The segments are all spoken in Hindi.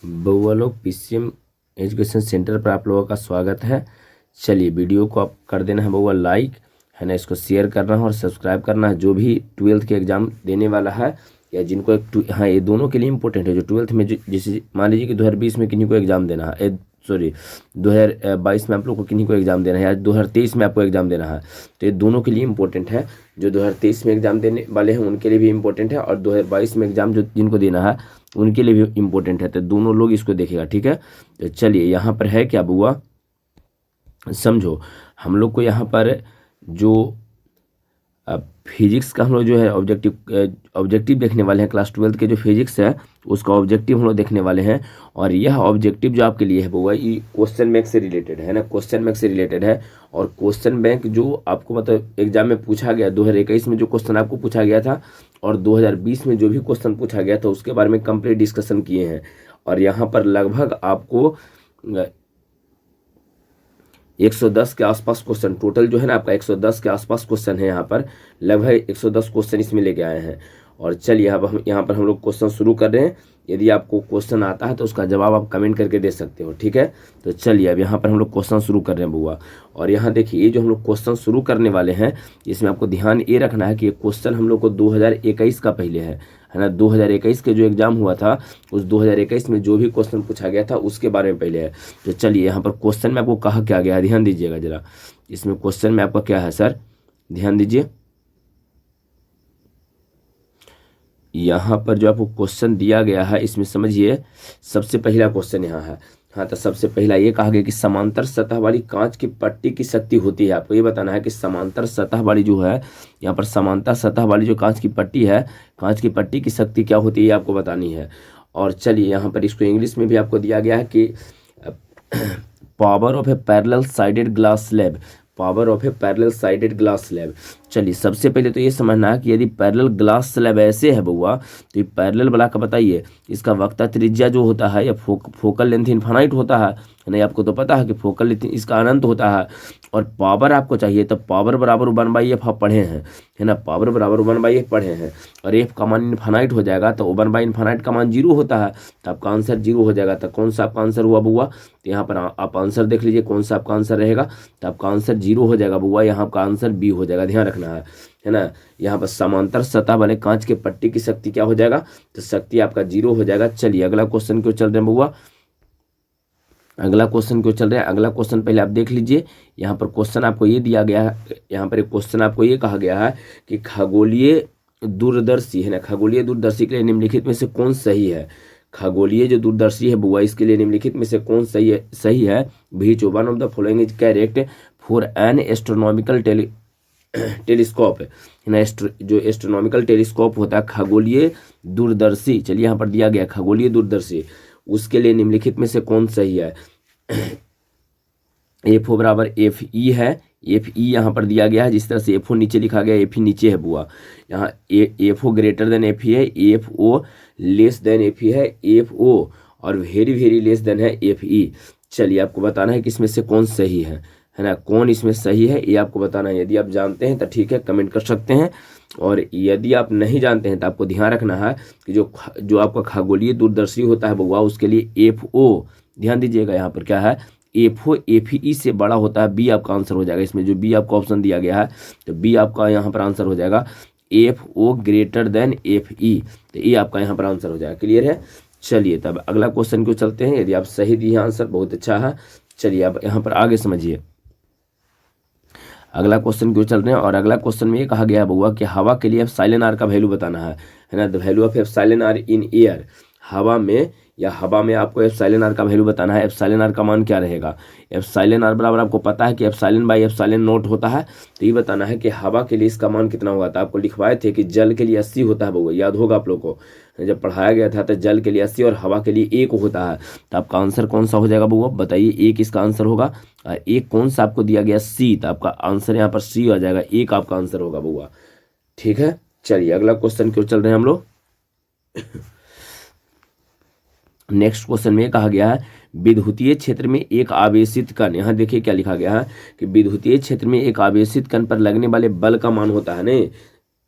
बउआ लोग पीसीएम एजुकेशन सेंटर पर आप लोगों का स्वागत है। चलिए वीडियो को आप कर देना है बउआ लाइक, है ना, इसको शेयर करना है और सब्सक्राइब करना है। जो भी ट्वेल्थ के एग्ज़ाम देने वाला है या जिनको हाँ, ये दोनों के लिए इंपॉर्टेंट है। जो ट्वेल्थ में जैसे मान लीजिए कि 2020 में किन्हीं को एग्ज़ाम देना है, सॉरी 2022 में आप लोग को किन्हीं को एग्ज़ाम देना है या 2023 में आपको एग्ज़ाम देना है, तो ये दोनों के लिए इंपॉर्टेंट है। जो 2023 में एग्ज़ाम देने वाले हैं उनके लिए भी इंपॉर्टेंट है और 2022 में एग्ज़ाम जो जिनको देना है उनके लिए भी इम्पोर्टेंट है। तो दोनों लोग इसको देखेगा, ठीक है। तो चलिए यहाँ पर है क्या बुआ, समझो। हम लोग को यहाँ पर जो फिजिक्स का हम लोग जो है ऑब्जेक्टिव देखने वाले हैं। क्लास 12 के जो फिजिक्स है उसका ऑब्जेक्टिव हम लोग देखने वाले हैं। और यह ऑब्जेक्टिव जो आपके लिए है बुआ, ये क्वेश्चन बैंक से रिलेटेड है ना, क्वेश्चन बैंक से रिलेटेड है। और क्वेश्चन बैंक जो आपको मतलब एग्जाम में पूछा गया 2021 में जो क्वेश्चन आपको पूछा गया था और 2020 में जो भी क्वेश्चन पूछा गया था उसके बारे में कंप्लीट डिस्कशन किए हैं। और यहाँ पर लगभग आपको 110 के आसपास क्वेश्चन टोटल जो है ना, आपका 110 के आसपास क्वेश्चन है। यहाँ पर लगभग 110 क्वेश्चन इसमें लेके आए हैं। और चलिए अब हम यहाँ पर हम लोग क्वेश्चन शुरू कर रहे हैं। यदि आपको क्वेश्चन आता है तो उसका जवाब आप कमेंट करके दे सकते हो, ठीक है। तो चलिए अब यहाँ पर हम लोग क्वेश्चन शुरू कर रहे हैं बुआ। और यहाँ देखिए ये जो हम लोग क्वेश्चन शुरू करने वाले हैं इसमें आपको ध्यान ये रखना है कि ये क्वेश्चन हम लोग को 2021 का पहले है ना। 2021 के जो एग्जाम हुआ था उस 2021 में जो भी क्वेश्चन पूछा गया था उसके बारे में पहले है। तो चलिए यहाँ पर क्वेश्चन में आपको कहा क्या गया है, ध्यान दीजिएगा जरा। इसमें क्वेश्चन में आपका क्या है सर, ध्यान दीजिए। यहाँ पर जो आपको क्वेश्चन दिया गया है इसमें समझिए सबसे पहला क्वेश्चन यहाँ है। हाँ, तो सबसे पहला ये कहा गया कि समांतर सतह वाली कांच की पट्टी की शक्ति होती है। आपको ये बताना है कि समांतर सतह वाली जो है, यहाँ पर समांतर सतह वाली जो कांच की पट्टी है, कांच की पट्टी की शक्ति क्या होती है ये आपको बतानी है। और चलिए यहाँ पर इसको इंग्लिश में भी आपको दिया गया है कि power of A parallel sided glass slab, power of A parallel sided glass slab. चलिए सबसे पहले तो ये समझना है कि यदि पैरेलल ग्लास स्लैब ऐसे है बउआ, तो ये पैरेलल वाला का बताइए इसका वक्ता त्रिज्या जो होता है या फोकल लेंथ इनफाइनाइट होता है नहीं, आपको तो पता है कि फोकल लेंथ इसका अनंत होता है। और पावर आपको चाहिए तो पावर बराबर 1/f आप पढ़े हैं, है ना, पावर बराबर 1/f पढ़े हैं। और एफ का मान इनफाइनाइट हो जाएगा तो 1/इनफाइनाइट का मान 0 होता है, तो आपका आंसर 0 हो जाएगा। तो कौन सा आपका आंसर हुआ बुआ, तो यहाँ पर आप आंसर देख लीजिए कौन सा आपका आंसर रहेगा। तो आपका आंसर 0 हो जाएगा बुआ, यहाँ आपका आंसर बी हो जाएगा, ध्यान रखना है ना। यहाँ पर समांतर सतह वाले कांच के पट्टी की शक्ति क्या हो जाएगा, तो शक्ति आपका 0 हो जाएगा। चलिए अगला क्वेश्चन क्यों चल रहे हैं बुआ, अगला क्वेश्चन क्यों चल रहा है। अगला क्वेश्चन पहले आप देख लीजिए। यहाँ पर क्वेश्चन आपको ये दिया गया है, यहाँ पर एक क्वेश्चन आपको ये कहा गया है कि खगोलीय दूरदर्शी, है ना, खगोलीय दूरदर्शी के लिए निम्नलिखित में से कौन सही है। खगोलीय जो दूरदर्शी है बुआ इसके लिए निम्नलिखित में से कौन सही है। Which one of the following is correct for an astronomical telescope, है ना, जो एस्ट्रोनॉमिकल टेलीस्कोप होता है खगोलीय दूरदर्शी। चलिए यहाँ पर दिया गया खगोलीय दूरदर्शी, उसके लिए निम्नलिखित में से कौन सही है। एफ ओ बराबर एफ ई है, एफ ई यहाँ पर दिया गया है। जिस तरह से एफ ओ नीचे लिखा गया एफ ई नीचे है बुआ, यहाँ F O greater than F E है, F O less than F E है, एफ ओ और वेरी वेरी लेस देन है एफ ई। चलिए आपको बताना है कि इसमें से कौन सही है ना, कौन इसमें सही है ये आपको बताना है। यदि आप जानते हैं तो ठीक है कमेंट कर सकते हैं, और यदि आप नहीं जानते हैं तो आपको ध्यान रखना है कि जो आपका खगोलीय दूरदर्शी होता है बउआ उसके लिए एफ ओ, ध्यान दीजिएगा यहाँ पर क्या है, एफ ओ एफ ई से बड़ा होता है। बी आपका आंसर हो जाएगा इसमें, जो बी आपका ऑप्शन दिया गया है तो बी आपका यहाँ पर आंसर हो जाएगा F O greater than F E, तो ये आपका यहाँ पर आंसर हो जाएगा। क्लियर है। चलिए तब अगला क्वेश्चन क्यों चलते हैं। यदि आप सही दिए आंसर बहुत अच्छा है। चलिए अब यहाँ पर आगे समझिए अगला क्वेश्चन क्यों चल रहे हैं। और अगला क्वेश्चन में ये कहा गया बउआ कि हवा के लिए एप्सिलॉन आर का वैल्यू बताना है ना, the value of epsilon R in air. हवा में या हवा में आपको एप्सिलॉन आर का वैल्यू बताना है। एप्सिलॉन आर का मान क्या रहेगा। एप्सिलॉन आर बराबर आपको पता है कि एप्सिलॉन बाई एप्सिलॉन नॉट होता है, तो ये बताना है कि हवा के लिए इसका मान कितना होगा। तो आपको लिखवाए थे कि जल के लिए 80 होता है बउआ, याद होगा आप लोग को जब पढ़ाया गया था। तो जल के लिए 80 और हवा के लिए 1 होता है। तो आपका आंसर कौन सा हो जाएगा बउआ, बताइए। 1 इसका आंसर होगा। और 1 कौन सा आपको दिया गया, सी, तो आपका आंसर यहाँ पर सी आ जाएगा। 1 आपका आंसर होगा बउआ, ठीक है। चलिए अगला क्वेश्चन क्यों चल रहे हैं हम लोग। नेक्स्ट क्वेश्चन में कहा गया है विद्युतीय क्षेत्र में एक आवेशित कण, यहाँ देखिए क्या लिखा गया है कि विद्युतीय क्षेत्र में एक आवेशित कण पर लगने वाले बल का मान होता है नहीं,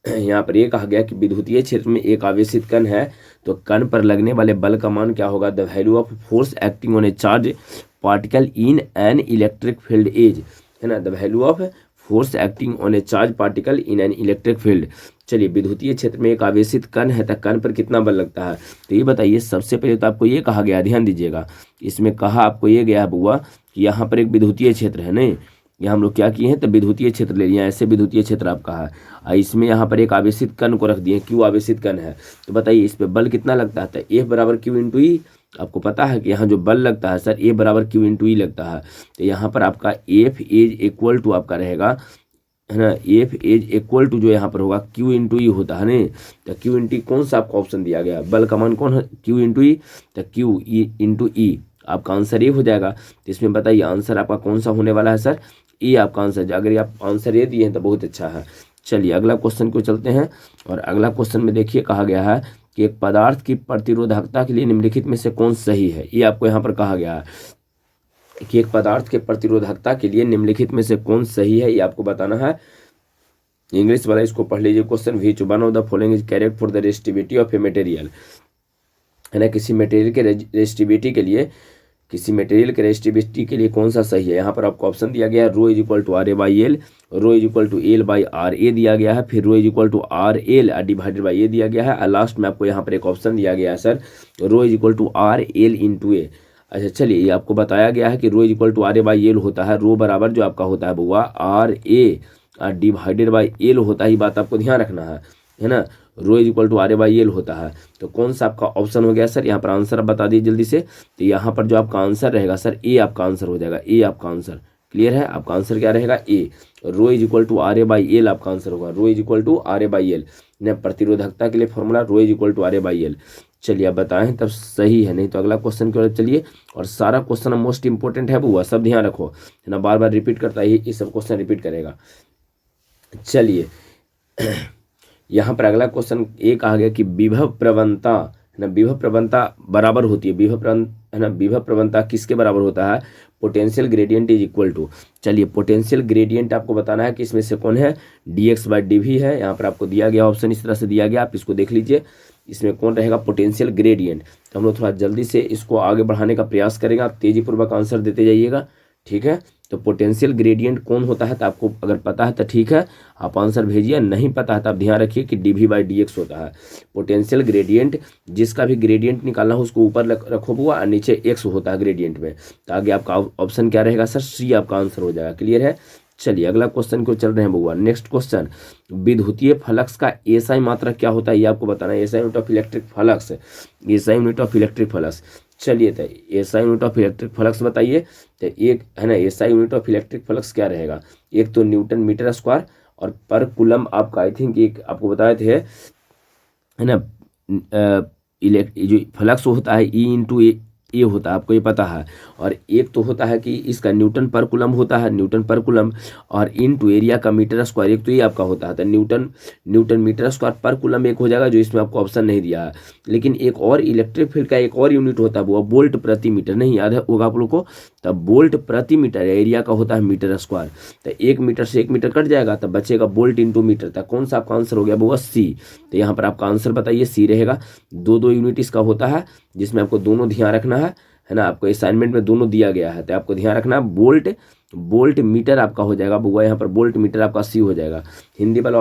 यहाँ पर ये कहा गया कि विद्युतीय क्षेत्र में एक आवेशित कण है तो कण पर लगने वाले बल का मान क्या होगा, the value of force acting on a charge particle in an electric field is, है ना, the value of force acting on a charge particle in an electric field. चलिए विद्युतीय क्षेत्र में एक आवेशित कण है तो कण पर कितना बल लगता है, तो ये बताइए। सबसे पहले तो आपको ये कहा गया, ध्यान दीजिएगा, इसमें कहा आपको ये गया बुआ कि यहाँ पर एक विद्युतीय क्षेत्र है, नहीं, यहाँ हम लोग क्या किए हैं तो विद्युतीय क्षेत्र ले लिया, ऐसे विद्युतीय क्षेत्र आपका है, इसमें यहाँ पर एक आवेशित कण को रख दिए, क्यू आवेशित कण है, तो बताइए इस पे बल कितना लगता है, तो F बराबर क्यू इंटू ई। आपको पता है कि यहाँ जो बल लगता है सर A बराबर क्यू इंटू ई लगता है, तो यहाँ पर आपका F इज इक्वल टू आपका रहेगा, है ना, F इज इक्वल टू जो यहाँ पर होगा Q इंटू ई होता है नहीं, तो Q इंटू कौन सा आपको ऑप्शन दिया गया, बल का मान कौन है Q इंटू ई, तो Q इंटू ई आपका आंसर ये हो जाएगा। तो इसमें बताइए आंसर आपका कौन सा होने वाला है सर, ये आपका आंसर। अगर आप आंसर ये दिए हैं तो बहुत अच्छा है। चलिए अगला क्वेश्चन को चलते हैं, और अगला क्वेश्चन में देखिए कहा गया है कि एक पदार्थ की प्रतिरोधकता के लिए निम्नलिखित में से कौन सही है, ये आपको यहाँ पर कहा गया है कि एक पदार्थ के प्रतिरोधकता के लिए निम्नलिखित में से कौन सही है, ये आपको बताना है। इंग्लिश वाला इसको पढ़ लीजिए question, which one of the following is correct for the resistivity of a material, है ना, किसी मटेरियल के रेजिस्टिविटी के लिए, किसी मटेरियल के रेजिस्टिविटी के लिए कौन सा सही है। यहाँ पर आपको ऑप्शन दिया गया है rho is equal to R A by L, rho is equal to L by R A दिया गया है, फिर rho is equal to R L divided by A दिया गया है, और लास्ट में आपको यहाँ पर एक ऑप्शन दिया गया है sir rho is equal to R L into A. अच्छा चलिए, ये आपको बताया गया है कि rho is equal to R A by L होता है, रो बराबर जो आपका होता है बुआ R A divided by L होता है, ये बात आपको ध्यान रखना है ना, rho is equal to R A by L होता है। तो कौन सा आपका ऑप्शन हो गया सर, यहाँ पर आंसर आप बता दीजिए जल्दी से। तो यहाँ पर जो आपका आंसर रहेगा सर ए आपका आंसर हो जाएगा, ए आपका आंसर, क्लियर है, आपका आंसर क्या रहेगा A, rho is equal to R A by L आपका आंसर होगा, rho is equal to R A by L, प्रतिरोधकता के लिए formula rho is equal to R A by L. चलिए आप बताएं तब सही है, नहीं तो अगला क्वेश्चन की ओर चलिए। और सारा क्वेश्चन मोस्ट इंपॉर्टेंट है बुआ, सब ध्यान रखो, है ना, बार बार रिपीट करता है, ये सब क्वेश्चन रिपीट करेगा। चलिए यहाँ पर अगला क्वेश्चन ये कहा गया कि विभव प्रवणता, है ना, विभव प्रवणता बराबर होती है, विभव है ना, विभव प्रवणता किसके बराबर होता है, potential gradient is equal to. चलिए पोटेंशियल ग्रेडियंट आपको बताना है कि इसमें से कौन है, dx बाई dv है, यहाँ पर आपको दिया गया ऑप्शन इस तरह से दिया गया, आप इसको देख लीजिए, इसमें कौन रहेगा पोटेंशियल ग्रेडियंट। तो हम लोग थोड़ा जल्दी से इसको आगे बढ़ाने का प्रयास करेंगे, आप तेजीपूर्वक आंसर देते जाइएगा, ठीक है। तो पोटेंशियल ग्रेडियंट कौन होता है, तो आपको अगर पता है तो ठीक है आप आंसर भेजिए, नहीं पता है तो आप ध्यान रखिए कि dv बाई dx होता है पोटेंशियल ग्रेडियंट। जिसका भी ग्रेडियंट निकालना हो उसको ऊपर रखो बुआ, और नीचे x होता है ग्रेडियंट में, तो आगे आपका ऑप्शन क्या रहेगा सर, सी आपका आंसर हो जाएगा, क्लियर है। चलिए अगला क्वेश्चन को चल रहे हैं बुआ, नेक्स्ट क्वेश्चन, विद्युतीय फ्लक्स का एसआई मात्रक क्या होता है, ये आपको बताना है, SI unit of electric flux, SI unit of electric flux. चलिए तो SI unit of electric flux बताइए, तो एक है ना SI unit of electric flux क्या रहेगा, एक तो न्यूटन मीटर स्क्वायर, और पर कूलम आपका आई थिंक एक आपको बताए थे, है ना, जो फ्लक्स होता है ई इंटू ए होता है, आपको ये पता है, और एक तो होता है कि इसका न्यूटन पर कूलम होता है, न्यूटन पर कूलम, और इनटू एरिया का मीटर स्क्वायर, एक तो ये आपका होता है, तो न्यूटन मीटर स्क्वायर पर कूलम एक हो जाएगा, जो इसमें आपको ऑप्शन नहीं दिया है। लेकिन एक और इलेक्ट्रिक फील्ड का एक और यूनिट होता है वो बोल्ट प्रति मीटर, नहीं याद है होगा आप लोग को, तब बोल्ट प्रति मीटर, एरिया का होता है मीटर स्क्वायर, तो 1 मीटर से 1 मीटर कट जाएगा तब बचेगा बोल्ट इंटू मीटर, तक कौन सा आपका आंसर हो गया वो सी। तो यहाँ पर आपका आंसर बताइए, सी रहेगा। दो यूनिट इसका होता है जिसमें आपको दोनों ध्यान रखना है ना, आपको असाइनमेंट में दोनों दिया गया है, तो आपको ध्यान रखना बोल्ट मीटर आपका हो जाएगा बुआ, यहाँ पर बोल्ट मीटर आपका सी हो जाएगा। हिंदी वाला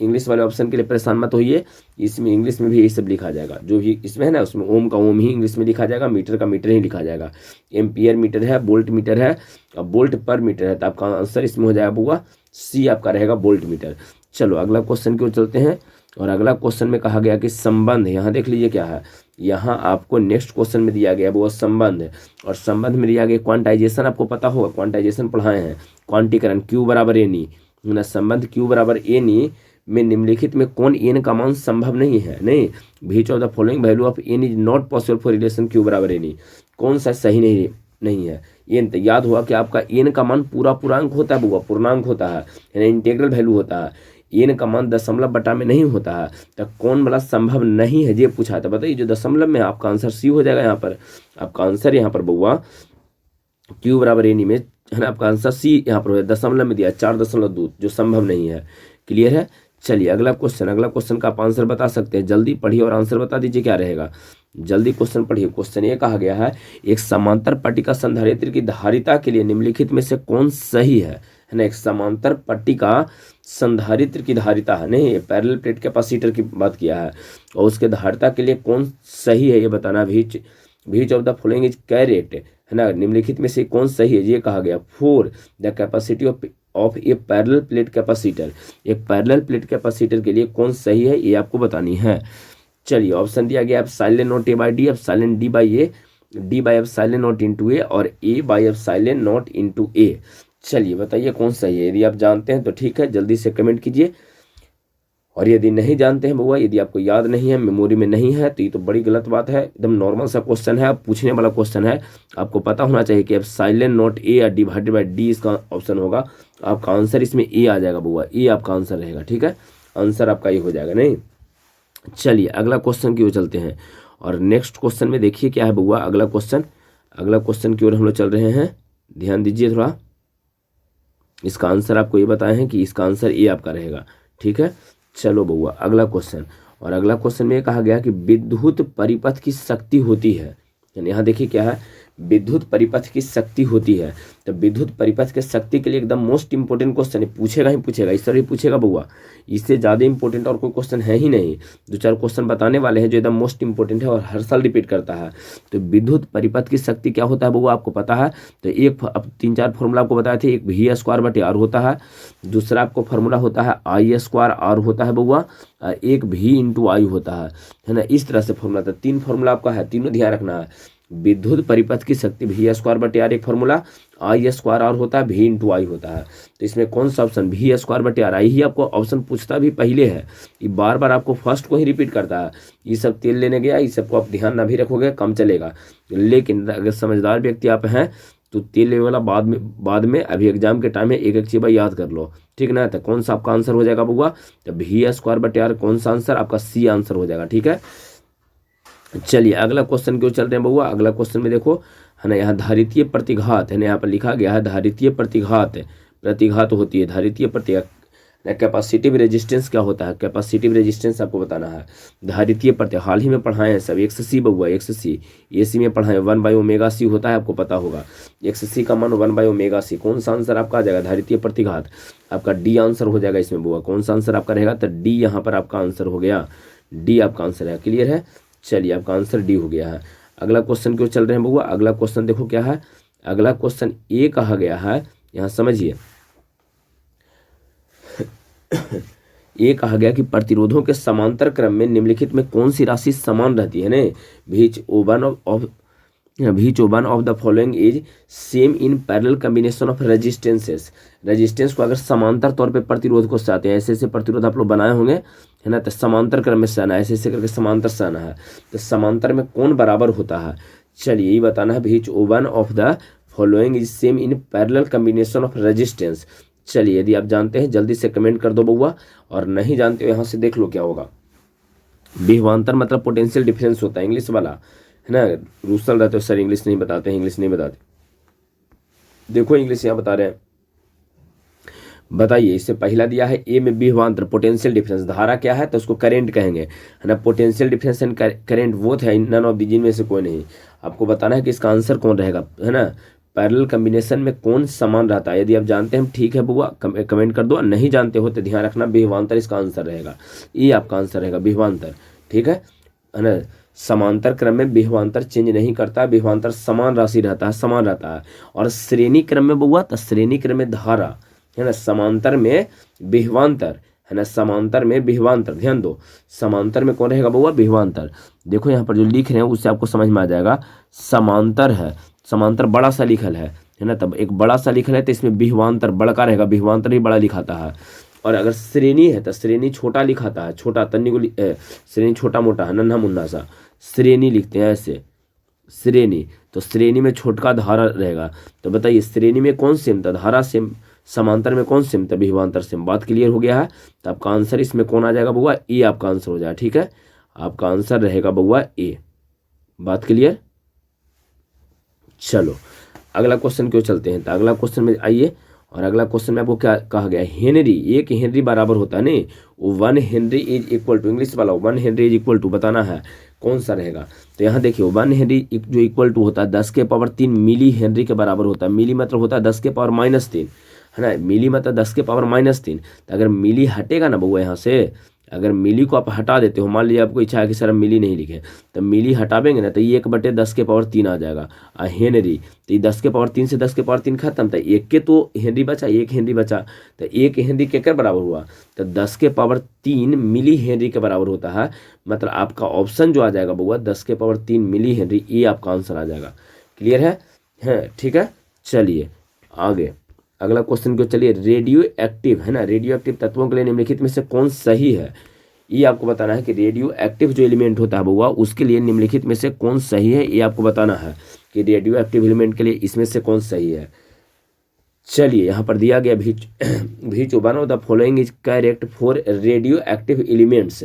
इंग्लिश वाले ऑप्शन के लिए परेशान मत होइए, इसमें इंग्लिश में भी यही सब लिखा जाएगा, जो भी इसमें है ना उसमें ओम का ओम ही इंग्लिश में लिखा जाएगा, मीटर का मीटर ही लिखा जाएगा। एम्पियर मीटर है, बोल्ट मीटर है, और बोल्ट पर मीटर है, तो आपका आंसर इसमें हो जाएगा बुआ सी आपका रहेगा बोल्ट मीटर। चलो अगला क्वेश्चन की ओर चलते हैं, और अगला क्वेश्चन में कहा गया कि संबंध, यहाँ देख लीजिए क्या है, यहाँ आपको नेक्स्ट क्वेश्चन में दिया गया वो संबंध है, और संबंध में दिया गया क्वांटाइजेशन, आपको पता होगा क्वांटाइजेशन पढ़ाए हैं, क्वांटीकरण Q बराबर एन ई, संबंध Q बराबर एन ई में निम्नलिखित में कौन एन का मान संभव नहीं है, नहीं, which of the following value of N is not possible for relation Q बराबर एन ई, कौन सा सही नहीं है। एन तो याद हुआ कि आपका एन का मान पूर्णांक होता है बुआ, पूर्णांक होता है, इंटीग्रल वैल्यू होता है, एन का मान दशमलव बटा में नहीं होता है, तो कौन वाला संभव नहीं है ये पूछा था, बताइए जो दशमलव में, आपका आंसर सी हो जाएगा। यहाँ पर आपका आंसर यहाँ पर बउआ Q बराबर एन में, है ना, आपका आंसर सी यहाँ पर हो जाए, दशमलव में दिया 4.2 जो संभव नहीं है, क्लियर है। चलिए अगला क्वेश्चन का आप आंसर बता सकते हैं, जल्दी पढ़िए और आंसर बता दीजिए क्या रहेगा। जल्दी क्वेश्चन पढ़िए। क्वेश्चन ये कहा गया है, एक समांतर पट्टिका संधारित्र की धारिता के लिए निम्नलिखित में से कौन सही है ना। एक समांतर पट्टिका संधारित्र की धारिता है, नहीं ये पैरेलल प्लेट कैपेसिटर की बात किया है, और उसके धारिता के लिए कौन सही है ये बताना। Which of the following is correct है ना, निम्नलिखित में से कौन सही है ये कहा गया। For the capacity of A parallel plate capacitor, एक पैरेलल प्लेट कैपेसिटर के लिए कौन सही है ये आपको बतानी है। चलिए ऑप्शन दिया गया, epsilon naught A by D, epsilon D by A, D by epsilon naught into A, और A by epsilon naught into A. चलिए बताइए कौन सही है। यदि आप जानते हैं तो ठीक है, जल्दी से कमेंट कीजिए, और यदि नहीं जानते हैं बउआ, यदि आपको याद नहीं है, मेमोरी में नहीं है, तो ये तो बड़ी गलत बात है। एकदम नॉर्मल सा क्वेश्चन है, आप पूछने वाला क्वेश्चन है, आपको पता होना चाहिए कि एप्सिलॉन नॉट ए या डिवाइडेड बाई डी इसका ऑप्शन होगा। आपका आंसर इसमें ए आ जाएगा बउआ, ए आपका आंसर रहेगा, ठीक है, आंसर आपका ये हो जाएगा। नहीं, चलिए अगला क्वेश्चन की ओर चलते हैं, और नेक्स्ट क्वेश्चन में देखिए क्या है बउआ। अगला क्वेश्चन की ओर हम लोग चल रहे हैं, ध्यान दीजिए थोड़ा। इसका आंसर आपको ये बताए हैं कि इसका आंसर ए आपका रहेगा, ठीक है। चलो बउआ अगला क्वेश्चन, और अगला क्वेश्चन में कहा गया कि विद्युत परिपथ की शक्ति होती है, यानी यहाँ देखिए क्या है, विद्युत परिपथ की शक्ति होती है। तो विद्युत परिपथ के शक्ति के लिए एकदम मोस्ट इंपोर्टेंट क्वेश्चन है, पूछेगा ही पूछेगा, इस तरह ही पूछेगा बउआ, इससे ज़्यादा इंपॉर्टेंट और कोई क्वेश्चन है ही नहीं। 2-4 क्वेश्चन बताने वाले हैं जो एकदम मोस्ट इंपॉर्टेंट है और हर साल रिपीट करता है। तो विद्युत परिपथ की शक्ति क्या होता है बउआ, आपको पता है। तो एक अब 3-4 फॉर्मूला आपको बताए थे, एक वी स्क्वायर बटे आर होता है, दूसरा आपको फार्मूला होता है आई स्क्वायर आर होता है बउआ, एक वी इंटू आई होता है ना, इस तरह से फॉर्मूला था। 3 फॉर्मूला आपका है, तीनों ध्यान रखना है। विद्युत परिपथ की शक्ति वी स्क्वायर बटे आर एक फॉर्मूला, आई स्क्वायर आर होता है, वी इंटू आई होता है। तो इसमें कौन सा ऑप्शन, वी स्क्वायर बटे आर, आई ही आपको ऑप्शन पूछता भी पहले है, ये बार बार आपको फर्स्ट को ही रिपीट करता है। ये सब तेल लेने गया, ये सबको आप ध्यान ना भी रखोगे कम चलेगा, लेकिन अगर समझदार व्यक्ति आप हैं तो तेल लेने वाला बाद में अभी एग्जाम के टाइम में एक चीज़ याद कर लो, ठीक ना। तो कौन सा आपका आंसर हो जाएगा बउआ, तो वी स्क्वायर बटे आर कौन सा आंसर, आपका सी आंसर हो जाएगा, ठीक है। चलिए अगला क्वेश्चन क्यों चल रहे हैं बउआ। अगला क्वेश्चन में देखो है ना, यहाँ धारितीय प्रतिघात है ना, यहाँ पर लिखा गया है धारितीय प्रतिघात होती है। धारितीय प्रतिघात, कैपेसिटिव रेजिस्टेंस क्या होता है, कैपेसिटिव रेजिस्टेंस आपको बताना है। धारितीय प्रतिघात हाल ही में पढ़ाए हैं सब, एक्स सी बउआ, एक्स सी एसी में पढ़ाए, 1/ओमेगा सी होता है, आपको पता होगा। एक्स सी का मान 1/ओमेगा सी, कौन सा आंसर आपका आ जाएगा, धारितीय प्रतिघात आपका डी आंसर हो जाएगा इसमें बउआ। कौन सा आंसर आपका रहेगा, तो डी यहाँ पर आपका आंसर हो गया, डी आपका आंसर है, क्लियर है। चलिए आपका आंसर डी हो गया है। अगला क्वेश्चन क्यों चल रहे हैं बउआ। अगला क्वेश्चन देखो क्या है, अगला क्वेश्चन ए कहा गया है, यहाँ समझिए। ये कहा गया कि प्रतिरोधों के समांतर क्रम में निम्नलिखित में कौन सी राशि समान रहती है ने, which one of the following is same in parallel combination of resistances. Resistance को अगर समांतर तौर पे प्रतिरोध को चाहते हैं, ऐसे ऐसे प्रतिरोध आप लोग बनाए होंगे है ना, तो समांतर क्रम में सहना है, ऐसे ऐसे करके समांतर सहना है, तो समांतर में कौन बराबर होता है। चलिए यही बताना है, which one of the following is same in parallel combination of resistance. चलिए यदि आप जानते हैं जल्दी से कमेंट कर दो बउआ, और नहीं जानते हो यहाँ से देख लो क्या होगा। विभवांतर मतलब पोटेंशियल डिफरेंस होता है, इंग्लिश वाला है ना, रूसल रहते हो सर इंग्लिश नहीं बताते, इंग्लिश नहीं बताते, देखो इंग्लिश यहाँ बता रहे हैं। बताइए, इससे पहला दिया है ए में विभवांतर पोटेंशियल डिफरेंस, धारा क्या है तो उसको करेंट कहेंगे है ना, पोटेंशियल डिफरेंस एंड करेंट वो है, नन ऑफ द में से कोई नहीं। आपको बताना है कि इसका आंसर कौन रहेगा है ना, पैरेलल कॉम्बिनेशन में कौन समान रहता है। यदि आप जानते हैं ठीक है बुआ, कमेंट कर दो, नहीं जानते हो तो ध्यान रखना विभवांतर इसका आंसर रहेगा, ये आपका आंसर रहेगा विभवांतर, ठीक है ना। समांतर क्रम में विभवांतर चेंज नहीं करता, विभवांतर समान राशि रहता है, समान रहता है। और श्रेणी क्रम में बुआ, तो श्रेणी क्रम में धारा है ना, समांतर में विभवांतर है ना, समांतर में विभवांतर, ध्यान दो समांतर में कौन रहेगा बुआ, विभवांतर। देखो यहाँ पर जो लिख रहे हैं उससे आपको समझ में आ जाएगा, समांतर है, समांतर बड़ा सा लिखल है ना, तब एक बड़ा सा लिखल है तो इसमें विभवांतर बड़ा का रहेगा, विभवांतर ही बड़ा लिखाता है। और अगर श्रेणी है तो श्रेणी छोटा लिखाता है, छोटा तन्नी को श्रेणी छोटा मोटा है, नन्हा मुन्ना सा, श्रेणी लिखते हैं ऐसे, श्रेणी, तो श्रेणी में छोटका धारा रहेगा। तो बताइए श्रेणी में कौन सेम था, धारा सेम, समांतर में कौन सेम था, विभवांतर सेम। बात क्लियर हो गया है, तो आपका आंसर इसमें कौन आ जाएगा बउआ, ए आपका आंसर हो जाएगा, ठीक है, आपका आंसर रहेगा बउआ ए। बात क्लियर। चलो अगला क्वेश्चन क्यों चलते हैं, तो अगला क्वेश्चन में आइए, और अगला क्वेश्चन में आपको क्या कहा गया, हेनरी, 1 हेनरी बराबर होता है नहीं, 1 Henry is equal to, English वाला 1 हेनरी इज इक्वल टू बताना है कौन सा रहेगा। तो यहाँ देखिए 1 हेनरी जो इक्वल टू होता है 10⁻³ मिली हेनरी के बराबर होता है। मिली मतलब होता है 10⁻³ है ना, मिली मतलब 10⁻³ तो अगर मिली हटेगा ना बउआ यहाँ से, अगर मिली को आप हटा देते हो, मान लीजिए आपको इच्छा है कि सर हम मिली नहीं लिखे, तो मिली हटावेंगे ना तो ये 1/10⁻³ आ जाएगा। हेनरी तो ये 10⁻³ से 10⁻³ खत्म, तो एक के तो हेनरी बचा, 1 हेनरी बचा, तो 1 हेनरी के बराबर हुआ, तो 10⁻³ मिली हेनरी के बराबर होता है। मतलब आपका ऑप्शन जो आ जाएगा बउआ 10⁻³ मिली हेनरी, ये आपका आंसर आ जाएगा। क्लियर है ठीक है। चलिए आगे अगला क्वेश्चन को चलिए, रेडियो एक्टिव है ना, रेडियो एक्टिव तत्वों के लिए निम्नलिखित में से कौन सही है। ये आपको बताना है कि रेडियो एक्टिव जो एलिमेंट होता है बउआ उसके लिए निम्नलिखित में से कौन सही है। ये आपको बताना है कि रेडियो एक्टिव एलिमेंट के लिए इसमें से कौन सही है। चलिए यहाँ पर दिया गया which one of the following is correct for radio active elements.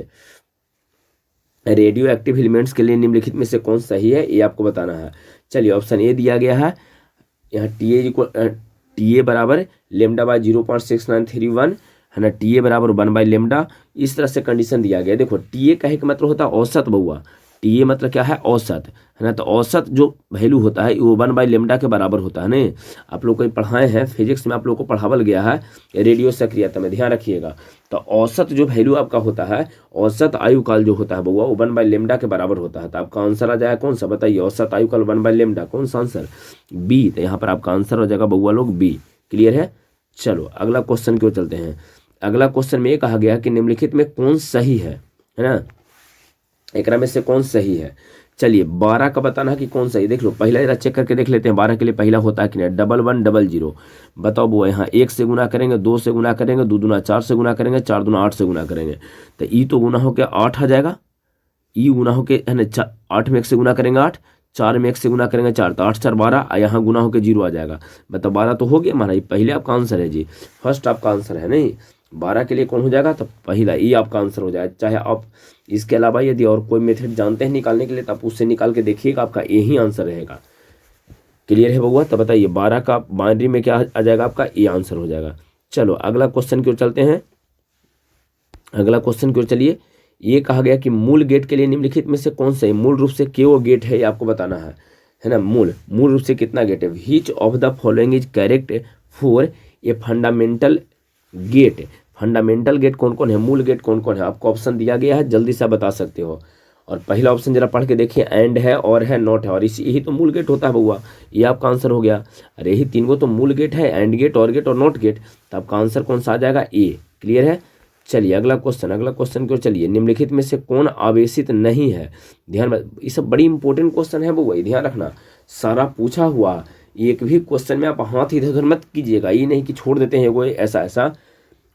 Radio active elements के लिए निम्नलिखित में से कौन सही है ये आपको बताना है। चलिए ऑप्शन ए दिया गया है, यहाँ टी ए बराबर λ/0.6931 है ना, टी ए बराबर 1/λ, इस तरह से कंडीशन दिया गया। देखो टी ए कहे का मतलब होता है औसत बउआ, टी ए मतलब क्या है औसत है ना, तो औसत जो वैल्यू होता है वो 1/λ के बराबर होता है नहीं। आप लोग को पढ़ाए हैं फिजिक्स में, आप लोग को पढ़ावल गया है रेडियो सक्रियता में, ध्यान रखिएगा। तो औसत जो वैल्यू आपका होता है, औसत आयुकाल जो होता है बउआ वो 1/λ के बराबर होता है। तो आपका आंसर आ जाएगा कौन सा बताइए, औसत आयुकाल 1/λ, कौन सा आंसर, बी। तो यहाँ पर आपका आंसर हो जाएगा बउआ लोग बी। क्लियर है। चलो अगला क्वेश्चन क्यों चलते हैं। अगला क्वेश्चन में ये कहा गया कि निम्नलिखित में कौन सही है ना, एक में से कौन सही है। चलिए 12 का बताना है कि कौन सही। देख लो पहला जरा चेक करके देख लेते हैं 12 के लिए पहला होता है कि नहीं, 1100। बताओ वो यहाँ 1 से गुना करेंगे, 2 से गुना करेंगे, 2 दूना 4 से गुना करेंगे, 4 दूना 8 से गुना करेंगे, तो ई तो गुना होकर 8 आ जाएगा, ई गुना होकर है ना 8 में 1 से गुना करेंगे 8, 4 में 1 से गुना करेंगे 4, तो 8 4 12, यहाँ गुना होकर 0 आ जाएगा। मतलब 12 तो हो गया हमारा, ये पहले आपका आंसर है जी, फर्स्ट आपका आंसर है नहीं। 12 के लिए कौन हो जाएगा, तो पहला ये आपका आंसर हो जाएगा। चाहे आप इसके अलावा यदि और कोई मेथड जानते हैं निकालने के लिए तो आप उससे निकाल के देखिएगा, आपका यही आंसर रहेगा। क्लियर है बउआ। तो बताइए 12 का बाइनरी में क्या आ जाएगा, आपका ये आंसर हो जाएगा। चलो अगला क्वेश्चन की ओर चलते हैं। अगला क्वेश्चन की ओर चलिए, ये कहा गया कि मूल गेट के लिए निम्नलिखित में से कौन सा है। मूल रूप से क्यों गेट है ये आपको बताना है ना, मूल रूप से कितना गेट है। Which of the following is correct for a fundamental gate. Fundamental gate कौन कौन है, मूल गेट कौन कौन है, आपको ऑप्शन दिया गया है, जल्दी से बता सकते हो। और पहला ऑप्शन जरा पढ़ के देखिए, एंड है, और है, नॉट है, और इसी यही तो मूल गेट होता है बउआ, ये आपका आंसर हो गया। अरे यही 3 गो तो मूल गेट है, एंड गेट, और गेट और नॉट गेट, तो आपका आंसर कौन सा आ जाएगा, ए। क्लियर है। चलिए अगला क्वेश्चन क्यों, चलिए निम्नलिखित में से कौन आवेशित नहीं है। ध्यान, ये सब बड़ी इंपॉर्टेंट क्वेश्चन है बउआ, ध्यान रखना, सारा पूछा हुआ, एक भी क्वेश्चन में आप हाथ इधर उधर मत कीजिएगा, ये नहीं कि छोड़ देते हैं कोई ऐसा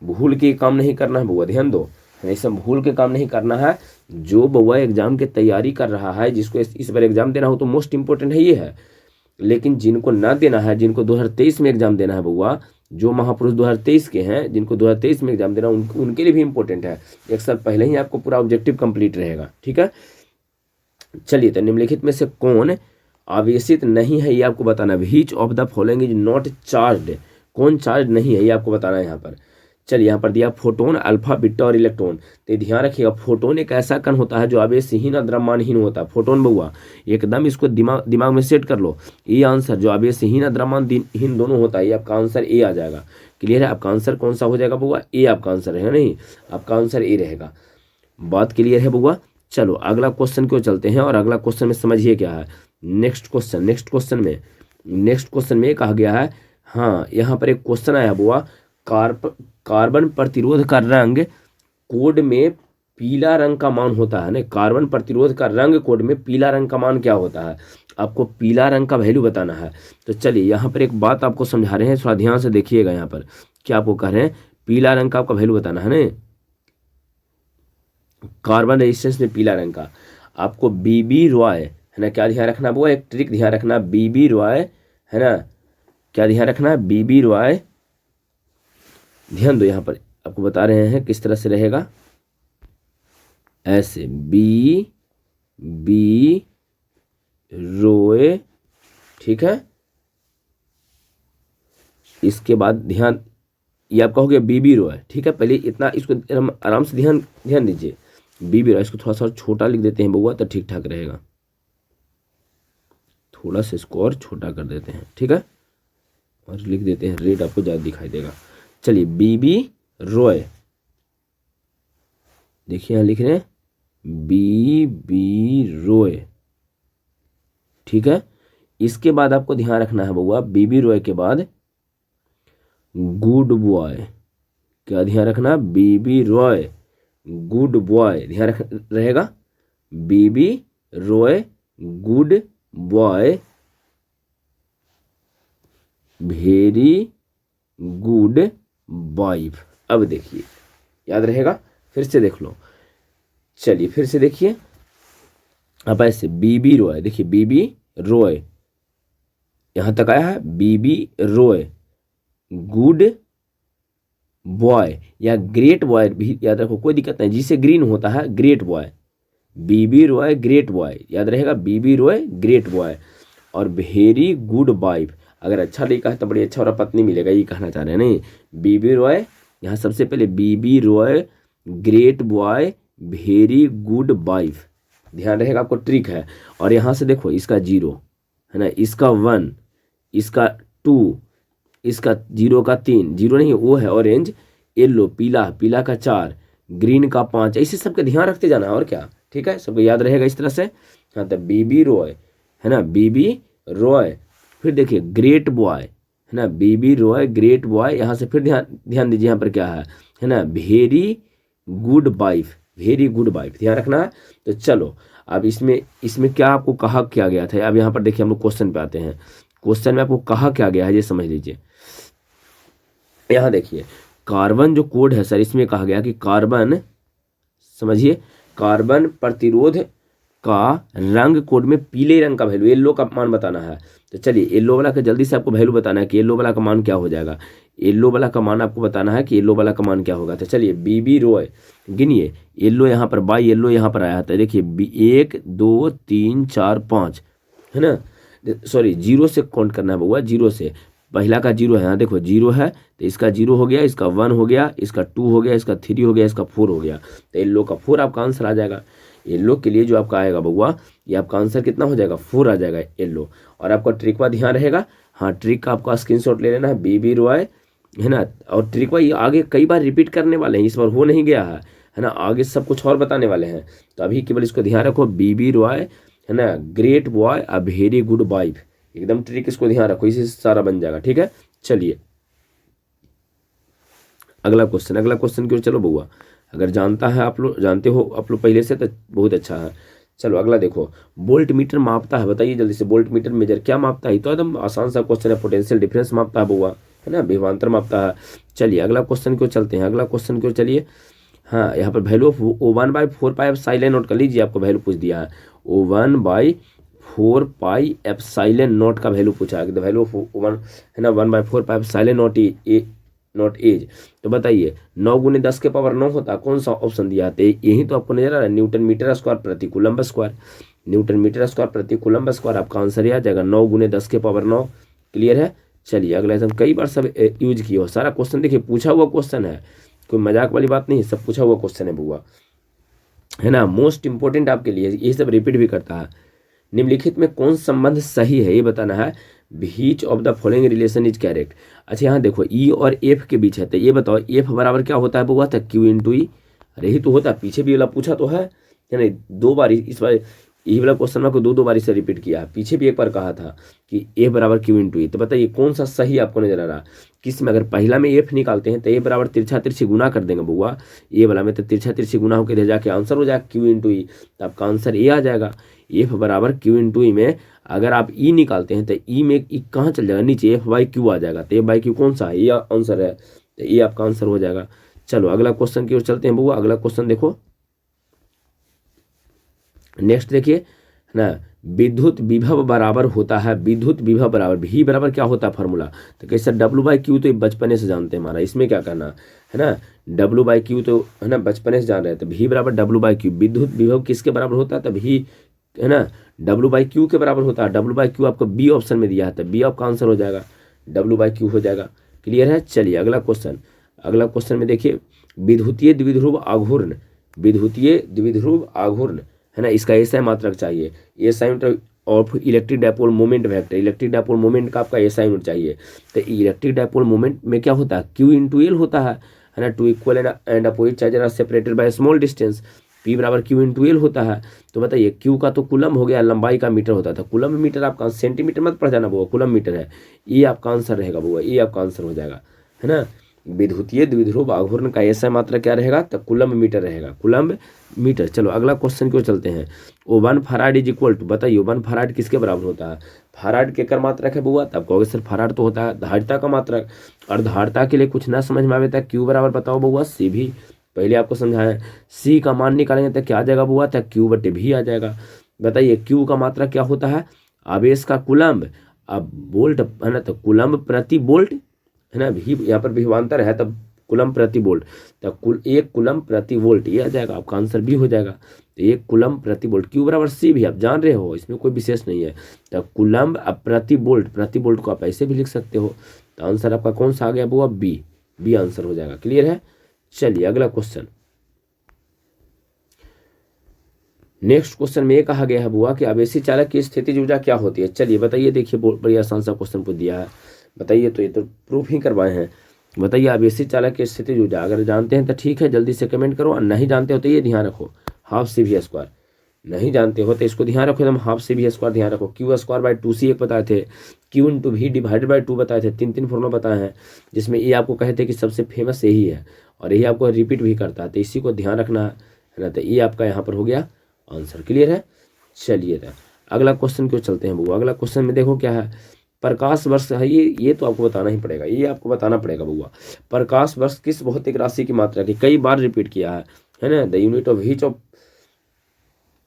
भूल के काम नहीं करना है बउआ, ध्यान दो, ऐसा भूल के काम नहीं करना है। जो बउआ एग्जाम की तैयारी कर रहा है, जिसको इस बार एग्जाम देना हो तो मोस्ट इंपॉर्टेंट है ये है, लेकिन जिनको ना देना है, जिनको 2023 में एग्जाम देना है बउआ, जो महापुरुष 2023 के हैं, जिनको 2023 में एग्जाम देना उनके लिए भी इंपॉर्टेंट है। एक साल पहले ही आपको पूरा ऑब्जेक्टिव कंप्लीट रहेगा, ठीक है। चलिए तो निम्नलिखित में से कौन आवेशित नहीं है ये आपको बताना है। Which of the following is not charged, कौन चार्ज नहीं है ये आपको बताना है यहाँ पर। चलिए यहाँ पर दिया फोटोन, अल्फा, बीटा और इलेक्ट्रॉन। तो ध्यान रखिएगा फोटोन एक ऐसा कण होता है जो आवेशहीन और द्रव्यमानहीन होता है। फोटोन बउआ एकदम इसको दिमाग में सेट कर लो, ये आंसर जो आवेशहीन और द्रव्यमानहीन दोनों होता है, ये आपका आंसर ए आ जाएगा। क्लियर है। आपका आंसर कौन सा हो जाएगा बउआ, ए आपका आंसर है नहीं, आपका आंसर ए रहेगा। बात क्लियर है बउआ। चलो अगला क्वेश्चन क्यों चलते हैं, और अगला क्वेश्चन में समझिए क्या है। नेक्स्ट क्वेश्चन में कहा गया है, हाँ यहाँ पर एक क्वेश्चन आया बुआ, कार्बन प्रतिरोध का रंग कोड में पीला रंग का मान होता है ना। कार्बन प्रतिरोध का रंग कोड में पीला रंग का मान क्या होता है, आपको पीला रंग का वैल्यू बताना है। तो चलिए यहाँ पर एक बात आपको समझा रहे हैं, थोड़ा ध्यान से देखिएगा। यहाँ पर क्या आपको कह रहे हैं, पीला रंग का आपका वैल्यू बताना है ना, कार्बन रेजिस्टेंस में पीला रंग का। आपको बीबी रॉय है ना, क्या ध्यान रखना वो, एक ट्रिक ध्यान रखना, बीबी रॉय है ना, क्या ध्यान रखना है, बीबी रॉय, ध्यान दो यहाँ पर आपको बता रहे हैं किस तरह से रहेगा, ऐसे बी रॉय, ठीक है। इसके बाद ध्यान, ये आपका हो गया बीबी रॉय, ठीक है। पहले इतना इसको आराम से ध्यान ध्यान दीजिए, बीबी रॉय, इसको थोड़ा सा छोटा लिख देते हैं बउआ तो ठीक ठाक रहेगा, थोड़ा सा इसको और छोटा कर देते हैं, ठीक है, और लिख देते हैं रेड, आपको ज़्यादा दिखाई देगा। चलिए बीबी रॉय, देखिए यहाँ लिख रहे हैं बीबी रॉय, ठीक है। इसके बाद आपको ध्यान रखना है बउआ, बीबी रॉय के बाद गुड बॉय, क्या ध्यान रखना, बीबी रॉय गुड बॉय, ध्यान रख रहेगा, BB ROY good boy very good wife. अब देखिए याद रहेगा, फिर से देख लो, चलिए फिर से देखिए, अब ऐसे बीबी रॉय, देखिए बीबी रॉय यहां तक आया है, बीबी रॉय गुड बॉय या ग्रेट बॉय भी याद रखो, कोई दिक्कत नहीं, जिसे ग्रीन होता है ग्रेट बॉय, बीबी रॉय ग्रेट बॉय, याद रहेगा बीबी रॉय ग्रेट बॉय, और वेरी गुड वाइफ, अगर अच्छा लड़का है तो बड़ी अच्छा और पत्नी मिलेगा, ये कहना चाह रहे हैं, नहीं, बीबी रॉय यहाँ सबसे पहले BB ROY great boy very good wife, ध्यान रहेगा, आपको ट्रिक है। और यहाँ से देखो इसका 0 है ना, इसका 1, इसका 2, इसका 0 का 3, 0 नहीं वो है ऑरेंज, येलो पीला, पीला का 4, ग्रीन का 5, ऐसे सबका ध्यान रखते जाना, और क्या, ठीक है, सबको याद रहेगा इस तरह से। हाँ तो बीबी रॉय है ना, बीबी रॉय, फिर देखिए ग्रेट बॉय है ना, बीबी रॉय ग्रेट बॉय, यहाँ से फिर ध्यान दीजिए यहाँ पर क्या है ना, very good wife, very good wife, ध्यान रखना है। तो चलो अब इसमें क्या आपको कहा क्या गया था, अब यहाँ पर देखिए हम लोग क्वेश्चन पे आते हैं, क्वेश्चन में आपको कहा क्या गया है ये समझ लीजिए। यहाँ देखिए कार्बन जो कोड है सर, इसमें कहा गया कि कार्बन, समझिए, कार्बन प्रतिरोध का रंग कोड में पीले रंग का वैल्यू, येलो का मान बताना है। तो चलिए येलो वाला का जल्दी से आपको वैल्यू बताना है कि येलो वाला का मान क्या हो जाएगा, येलो वाला का मान आपको बताना है कि येलो वाला का मान क्या होगा। तो चलिए बीबी रॉय गिनिए, येलो यहाँ पर बाई येलो यहाँ पर आया था, देखिए 1 2 3 4 5 है ना, सॉरी 0 से काउंट करना है बउआ, 0 से, पहला का 0 है, यहाँ देखो 0 है, तो इसका 0 हो गया, इसका 1 हो गया, इसका 2 हो गया, इसका 3 हो गया, इसका 4 हो गया, तो येलो का 4 आपका आंसर आ जाएगा। येलो के लिए जो आपका आएगा बउआ, ये आपका आंसर कितना हो जाएगा, 4 आ जाएगा येलो। और आपका ट्रिक का ध्यान रहेगा, हाँ ट्रिक का आपका स्क्रीनशॉट ले लेना है, बीबी रॉय है ना, और ट्रिक ये आगे कई बार रिपीट करने वाले हैं, इस बार हो नहीं गया है ना, आगे सब कुछ और बताने वाले हैं, तो अभी केवल इसको ध्यान रखो, बीबी रॉय है ना great boy a very good wife, एकदम ट्रिक इसको ध्यान रखो, इसी से सारा बन जाएगा, ठीक है। चलिए अगला क्वेश्चन की ओर चलो बउआ, अगर जानता है आप लोग, जानते हो आप लोग पहले से तो बहुत अच्छा है। चलो अगला देखो, वोल्ट मीटर मापता है, बताइए जल्दी से, वोल्ट मीटर मेजर क्या मापता है, तो एकदम आसान सा क्वेश्चन है, पोटेंशियल डिफरेंस मापता है बउआ, है ना, विभवांतर मापता है। चलिए अगला क्वेश्चन की ओर चलते हैं, अगला क्वेश्चन की ओर चलिए। हाँ यहाँ पर value of O1/4 silent note कर लीजिए, आपको वैल्यू पूछ दिया है, O1/4 नोट का वैल्यू पूछा है, वैल्यू ऑफ O1 है ना 1/4 साइलेंट नोट एज। तो बताइए 9 × 10⁻9 होता है, कौन सा ऑप्शन दिया है, यही तो आपको नजर आ रहा है, न्यूटन मीटर स्क्वायर प्रति coulomb square, newton metre square प्रति कूलम्ब स्क्वायर, आपका आंसर ये आ जाएगा 9 × 10⁻9। क्लियर है। चलिए अगला एकदम कई बार सब यूज किए हो, सारा क्वेश्चन देखिए पूछा हुआ क्वेश्चन है, कोई मजाक वाली बात नहीं, सब पूछा हुआ क्वेश्चन है बुआ, है ना, मोस्ट इंपॉर्टेंट आपके लिए, यही सब रिपीट भी करता है। निम्नलिखित में कौन संबंध सही है ये बताना है, which of the following relation is correct. अच्छा यहाँ देखो ई और एफ के बीच है, तो ये बताओ एफ बराबर क्या होता है बुआ, था Q × E, अरे ही तो होता है, पीछे भी वाला पूछा तो है ना, 2 बार, इस बार यही वाला क्वेश्चन आपको 2 बार से रिपीट किया है, पीछे भी एक बार कहा था कि ए बराबर Q × E। तो बताइए कौन सा सही आपको नजर आ रहा, किस में, अगर पहला में एफ निकालते हैं तो ए बराबर तिरछा तिरछी गुना कर देंगे बुआ, ए वाला में तो तिरछा तिरछी गुना होकर जाके आंसर हो जाएगा Q × E, तो आपका आंसर ए आ जाएगा। एफ बराबर Q × E में अगर आप ई निकालते हैं तो ई में ई कहाँ चल जाएगा, नीचे F/Q आ जाएगा, तो F/Q कौन सा है, ये आंसर है, तो ये आपका आंसर हो जाएगा। चलो अगला क्वेश्चन की ओर चलते हैं बुआ, अगला क्वेश्चन देखो, नेक्स्ट देखिए, है ना, विद्युत विभव बराबर होता है, विद्युत विभव बराबर भी बराबर क्या होता है फॉर्मूला, तो कैसे W/Q तो बचपने से जानते हैं हमारा, इसमें क्या करना है ना, W/Q तो है ना बचपने से जान रहे हैं, तो भी बराबर W/Q, विद्युत विभव किसके बराबर होता है, तो भी है ना W/Q के बराबर होता है, W/Q आपको बी ऑप्शन में दिया है, तो बी आपका आंसर हो जाएगा, W/Q हो जाएगा। क्लियर है। चलिए अगला क्वेश्चन में देखिए, विद्युतीय द्विध्रुव आघूर्ण, विद्युतीय द्विध्रुव आघूर्ण है ना, इसका एसआई मात्रक चाहिए। SI unit of electric dipole moment vector, electric dipole moment का आपका एसआई यूनिट चाहिए। तो इलेक्ट्रिक डायपोल मोमेंट में क्या होता है, क्यू इंटू एल होता है ना, two equal and opposite charges are separated by small distance, P बराबर क्यू इंटू एल होता है। तो बताइए क्यू का तो कुलम हो गया, लंबाई का मीटर होता था, कुलम मीटर आपका सेंटीमीटर मत पढ़ जाना बुआ, कुलम मीटर है, ये आपका आंसर रहेगा बुआ, ये आपका आंसर हो जाएगा, है ना। विद्युतीय द्विध्रुव आघूर्ण का एसआई मात्रा क्या रहेगा, तो कुलम मीटर रहेगा, कुलम मीटर। चलो अगला क्वेश्चन क्यों चलते हैं। ओ 1 फराड इज इक्वल टू, बताइए 1 फराड किसके बराबर होता है। फराड के कर मात्रक है बुआ, तब कहोगे सर फराड तो होता है धारिता का मात्रक, और धारिता के लिए कुछ ना समझ में आवे तो क्यू बराबर बताओ बुआ सी भी, पहले आपको समझाया। सी का मान निकालेंगे तो क्या आ जाएगा बुआ, तो क्यू बटे भी आ जाएगा। बताइए क्यू का मात्रा क्या होता है, आवेश का कुलम्ब, अब बोल्ट है ना, तो कुलम्ब प्रति बोल्ट है ना, भी यहाँ पर विभवांतर है तब कुलम प्रति वोल्ट, तो एक कुलम प्रति वोल्ट ये आ जाएगा, आपका आंसर भी हो जाएगा। तो एक कुलम प्रति वोल्ट, क्यू बराबर सी भी आप जान रहे हो, इसमें कोई विशेष नहीं है। तो कुलम प्रति वोल्ट को आप ऐसे भी लिख सकते हो। तो आंसर आपका कौन सा आ गया बुआ, बी आंसर हो जाएगा। क्लियर है। चलिए अगला क्वेश्चन, नेक्स्ट क्वेश्चन में ये कहा गया है बुआ कि आवेशी चालक की स्थितिज ऊर्जा क्या होती है। चलिए बताइए, देखिए बड़ी आसान सा क्वेश्चन को दिया है, बताइए, तो ये तो प्रूफ ही करवाए हैं। बताइए आवेशी चालक की स्थितिज ऊर्जा, अगर जानते हैं तो ठीक है जल्दी से कमेंट करो, और नहीं जानते हो तो ये ध्यान रखो हाफ सी वी स्क्वायर, नहीं जानते हो तो इसको ध्यान रखो एकदम, हाफ सी वी स्क्वायर ध्यान रखो। क्यू स्क्वायर बाय 2c एक बताए थे, Q into V divided by 2 बताए थे, 3 फॉर्मूला बताए हैं, जिसमें ये आपको कहे थे कि सबसे फेमस यही है और यही आपको रिपीट भी करता है, तो इसी को ध्यान रखना है ना। तो ये आपका यहाँ पर हो गया आंसर। क्लियर है। चलिए अगला क्वेश्चन क्यों चलते हैं बुआ, अगला क्वेश्चन में देखो क्या है, प्रकाश वर्ष है, ये तो आपको बताना ही पड़ेगा, ये आपको बताना पड़ेगा बुआ। प्रकाश वर्ष किस भौतिक राशि की मात्रा की, कई बार रिपीट किया है ना। द यूनिट ऑफ हीच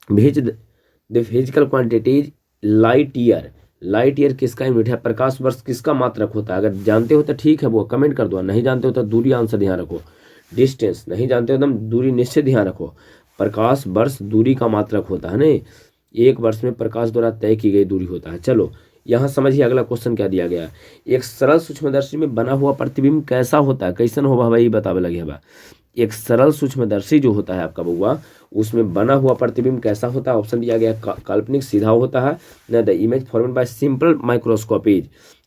the physical quantities light year किसका यूनिट है, प्रकाश वर्ष किसका मात्रक होता है। अगर जानते हो तो ठीक है वो कमेंट कर दो, नहीं जानते हो तो दूरी आंसर ध्यान रखो, डिस्टेंस नहीं जानते हो एकदम दूरी निश्चित ध्यान रखो। प्रकाश वर्ष दूरी का मात्रक होता है ना, एक वर्ष में प्रकाश द्वारा तय की गई दूरी होता है। चलो यहाँ समझिए अगला क्वेश्चन क्या दिया गया है, एक सरल सूक्ष्मदर्शी में बना हुआ प्रतिबिंब कैसा होता है, कैसन होगा भाई बतावे लगे बा। एक सरल सूक्ष्मदर्शी जो होता है आपका बउआ, उसमें बना हुआ प्रतिबिंब कैसा होता है, ऑप्शन दिया गया काल्पनिक सीधा होता है ना, the image formed bye simple microscope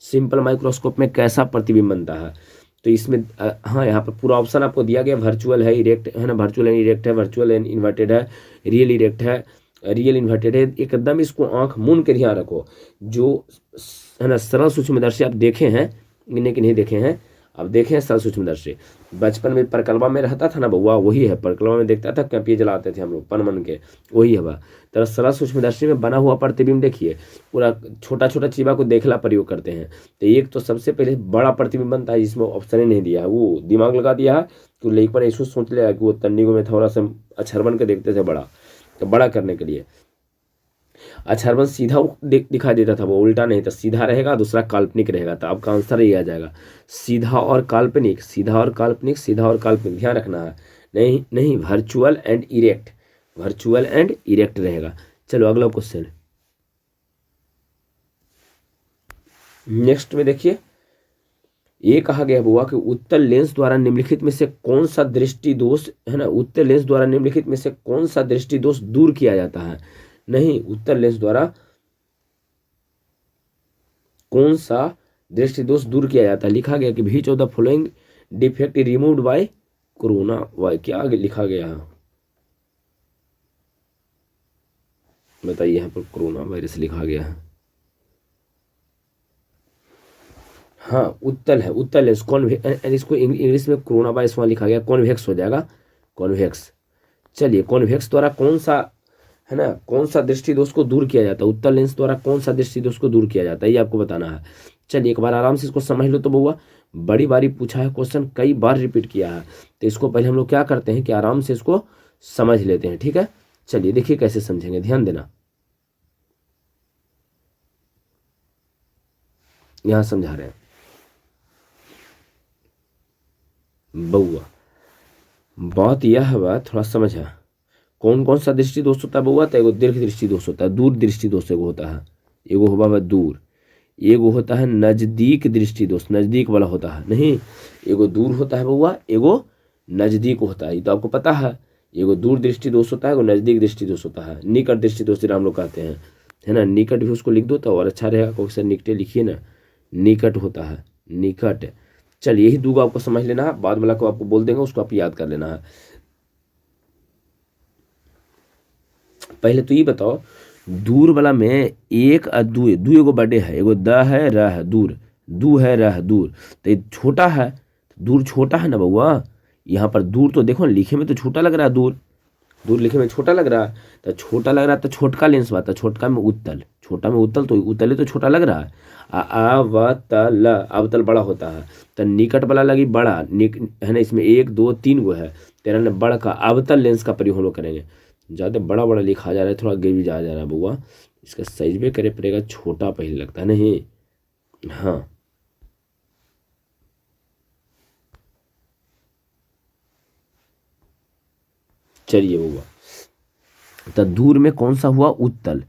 simple microscope में कैसा प्रतिबिंब बनता है। तो इसमें हाँ यहाँ पर पूरा ऑप्शन आपको दिया गया, वर्चुअल है, इरेक्ट है ना, वर्चुअल एंड इरेक्ट है, वर्चुअल एंड इन्वर्टेड है, रियल इरेक्ट है, रियल इन्वर्टेड है। एकदम इसको आंख मून के ध्यान रखो, जो है ना सरल सूक्ष्मदर्शी आप देखे हैं इन्हें कि नहीं देखे हैं, अब देखें सरल सूक्ष्मदर्शी बचपन में परकलवा में रहता था ना बउआ, वही है, परकलवा में देखता था कैंपिए जलाते थे हम लोग पन के, वही है बा। तो सरल सूक्ष्मदर्शी में बना हुआ प्रतिबिंब देखिए, पूरा छोटा छोटा चीज़ा को देखला प्रयोग करते हैं। तो एक तो सबसे पहले बड़ा प्रतिबिंब बनता है, जिसमें ऑप्शन ही नहीं दिया है, वो दिमाग लगा दिया है तो लेकिन ऐसा सोच लिया कि वो तन्नी को में थोड़ा सा अक्षरबन के देखते थे बड़ा, तो बड़ा करने के लिए अक्षरबन सीधा दिखाई देता था, वो उल्टा नहीं था, सीधा रहेगा, दूसरा काल्पनिक रहेगा। तो आपका आंसर ये आ जाएगा सीधा और काल्पनिक, सीधा और काल्पनिक, सीधा और काल्पनिक ध्यान रखना है, नहीं वर्चुअल एंड इरेक्ट रहेगा। चलो अगला क्वेश्चन नेक्स्ट में देखिए, ये कहा गया बुआ कि उत्तल लेंस द्वारा निम्नलिखित में से कौन सा दृष्टि दोष है ना, उत्तल लेंस द्वारा निम्नलिखित में से कौन सा दृष्टि दोष दूर किया जाता है। नहीं, उत्तल लेंस द्वारा कौन सा दृष्टि दोष दूर किया जाता है, लिखा गया कि which of the following defect removed by corona virus, क्या लिखा गया है बताइए, यहाँ पर कोरोना वायरस लिखा गया है। हाँ उत्तल है, उत्तल लेंस इसको इंग्लिश में कोरोना वायरस वहाँ लिखा गया, कॉन्वेक्स हो जाएगा, कॉन्वेक्स। चलिए कॉन्वेक्स द्वारा कौन सा है ना, कौन सा दृष्टि दोष को दूर किया जाता है, उत्तल लेंस द्वारा कौन सा दृष्टि दोष को दूर किया जाता है, ये आपको बताना है। चलिए एक बार आराम से इसको समझ लो तो बउआ, बड़ी बारी पूछा है क्वेश्चन, कई बार रिपीट किया है, तो इसको पहले हम लोग क्या करते हैं कि आराम से इसको समझ लेते हैं, ठीक है। चलिए देखिए कैसे समझेंगे, ध्यान देना, यहां समझा रहे हैं बउआ। बात यह है बा, थोड़ा समझ है, कौन कौन सा दृष्टि दोष होता है बउआ, तो एगो दीर्घ दृष्टि दोष होता है, दूर दृष्टि दोष एगो होता है, एगो होगा दूर, एगो होता है नजदीक दृष्टि दोष, नजदीक वाला होता है, नहीं एगो दूर होता है बउआ, एगो नजदीक होता है, ये तो आपको पता है। एगो दूर दृष्टि दोष होता है, एगो नजदीक दृष्टि दोष होता है, निकट दृष्टि दोष हम लोग कहते हैं, है ना। निकट भी उसको लिख दो तो और अच्छा रहेगा, क्योंकि सर निकटे लिखिए ना, निकट होता है, निकट। चलिए यही दूगो आपको समझ लेना है, बाद वाला को आपको बोल देंगे, उसको आप याद कर लेना है। पहले तो ये बताओ, दूर वाला में एक और दू, दू एगो बड़े है, एगो द है र है, दूर, दू है र है, दूर, तो ये छोटा है, दूर छोटा है ना बउआ। यहाँ पर दूर तो देखो लिखे में तो छोटा लग रहा है, दूर, दूर लिखे में छोटा लग रहा है, तो छोटा लग रहा है तो छोटका लेंस बात है, छोटका में उत्तल, छोटा में उत्तल, तो उत्तल तो छोटा लग रहा है। अवतल, अवतल बड़ा होता है, तो निकट वाला लगी बड़ा, है ना, इसमें 1 2 3 गो है, तेरा ने बड़ा का अवतल लेंस का प्रयोग हम लोग करेंगे। ज़्यादा बड़ा बड़ा लिखा जा रहा है, थोड़ा आगे भी जा रहा है बुआ, इसका साइज भी करे पड़ेगा, छोटा पहले लगता है नहीं। हाँ चलिए बुआ, तो दूर में कौन सा हुआ, उत्तल,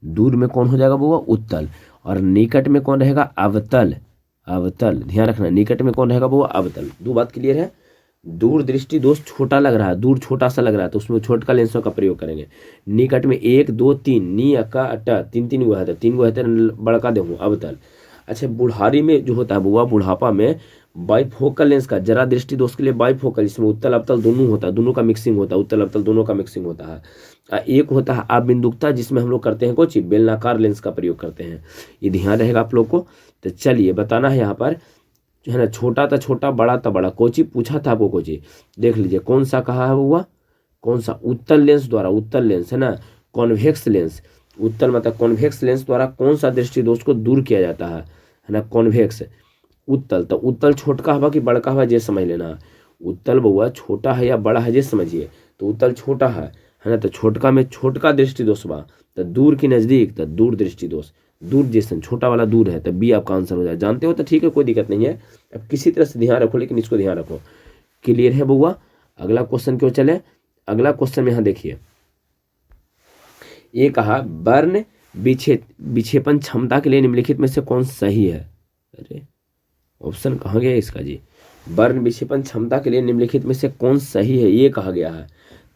दूर में कौन हो जाएगा बुआ, उत्तल, और निकट में कौन रहेगा, अवतल, अवतल, ध्यान रखना, निकट में कौन रहेगा बुआ, अवतल। दो बात क्लियर है। दूर दृष्टि दोष छोटा लग रहा है, दूर छोटा सा लग रहा है, तो उसमें छोटका लेंसों का प्रयोग करेंगे। निकट में 1 2 3, नी अका अटा, 3 3 गो है, तो 3 गो है तो बड़का देखो अवतल। अच्छा बुढ़ारी में जो होता है बुआ, बुढ़ापा में बाइफोकल लेंस का, जरा दृष्टि दोष के लिए बाइफोकल, इसमें उत्तल अवतल दोनों होता है, दोनों का मिक्सिंग होता है, उत्तल अवतल दोनों का मिक्सिंग होता है। एक होता है अबिंदुकता, जिसमें हम लोग करते हैं कुछ बेलनाकार लेंस का प्रयोग करते हैं, ये ध्यान रहेगा आप लोग को। तो चलिए बताना है यहाँ पर, है ना, छोटा था छोटा, बड़ा था बड़ा, कोची पूछा था आपको, कोची देख लीजिए कौन सा कहा है हुआ, कौन सा, उत्तल लेंस द्वारा, उत्तल लेंस है ना, कॉन्वेक्स लेंस, उत्तल मतलब कॉन्वेक्स लेंस द्वारा कौन सा दृष्टि दोष को दूर किया जाता है ना, कॉन्वेक्स। उत्तल, तो उत्तल छोटका हवा कि बड़का हवा, ये समझ लेना। उत्तल बउआ छोटा है या बड़ा है ये समझिए, तो उत्तल छोटा है ना, तो छोटका में छोटका दृष्टि दोष बा, तो दूर की नजदीक, तो दूर दृष्टि दोष, दूर जैसे छोटा वाला दूर है, तो बी आपका आंसर हो जाए। जानते हो तो ठीक है, कोई दिक्कत नहीं है, अब किसी तरह से ध्यान रखो, लेकिन इसको ध्यान रखो। क्लियर है बउआ। अगला क्वेश्चन क्यों चले, अगला क्वेश्चन में यहाँ देखिए, ये कहा बर्न विक्षेपण क्षमता के लिए निम्नलिखित में से कौन सही है। अरे ऑप्शन कहाँ गया इसका जी, बर्न विक्षेपण क्षमता के लिए निम्नलिखित में से कौन सही है, ये कहा गया है।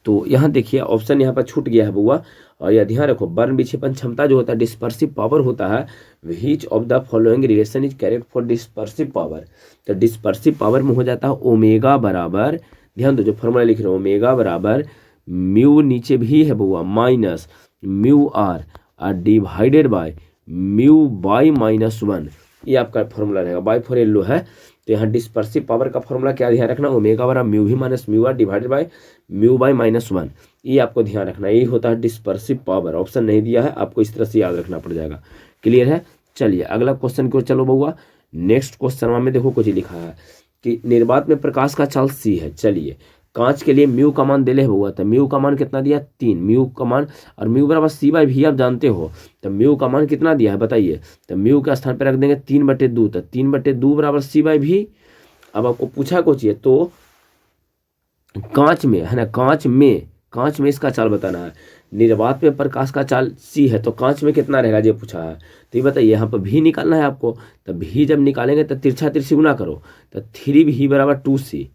तो यहाँ देखिए ऑप्शन यहाँ पर छूट गया है बुआ, और यह ध्यान रखो, बर्न विक्षेपण क्षमता जो होता है डिस्पर्सिव पावर होता है, which of the following relation is correct for dispersive power. तो डिस्पर्सिव पावर में हो जाता है ओमेगा बराबर, ध्यान दो जो फॉर्मूला लिख रहे हो, ओमेगा बराबर म्यू, नीचे भी है बुआ, minus mu R divided by mu by -1, ये आपका फॉर्मूला रहेगा। बाई फोर एल लो है, तो यहाँ डिस्पर्सिव पावर का फॉर्मूला क्या ध्यान रखना, ओमेगा बराबर म्यू भी minus mu R divided by mu by -1, ये आपको ध्यान रखना, यही होता है डिस्पर्सिव पावर। ऑप्शन नहीं दिया है, आपको इस तरह से याद रखना पड़ जाएगा। क्लियर है। चलिए अगला क्वेश्चन को चलो बउआ, नेक्स्ट क्वेश्चन में देखो कुछ लिखा है कि निर्वात में प्रकाश का चाल सी है। चलिए कांच के लिए म्यू का मान दिले हुआ था, म्यू का मान कितना दिया, 3, म्यू का मान, और म्यू बराबर सी बाई भी आप जानते हो, तो म्यू का मान कितना दिया है बताइए, तो म्यू के स्थान पर रख देंगे 3/2, तो 3/2 बराबर सी बाई भी। अब आपको पूछा कुछ है, तो कांच में है ना, कांच में इसका चाल बताना है। निर्वात में प्रकाश का चाल सी है, तो कांच में कितना रहेगा ये पूछा है, तो ये बताइए, यहाँ पर भी निकालना है आपको, तो भी जब निकालेंगे तो तिरछा तिरछी गुना करो, तो 3 बराबर 2c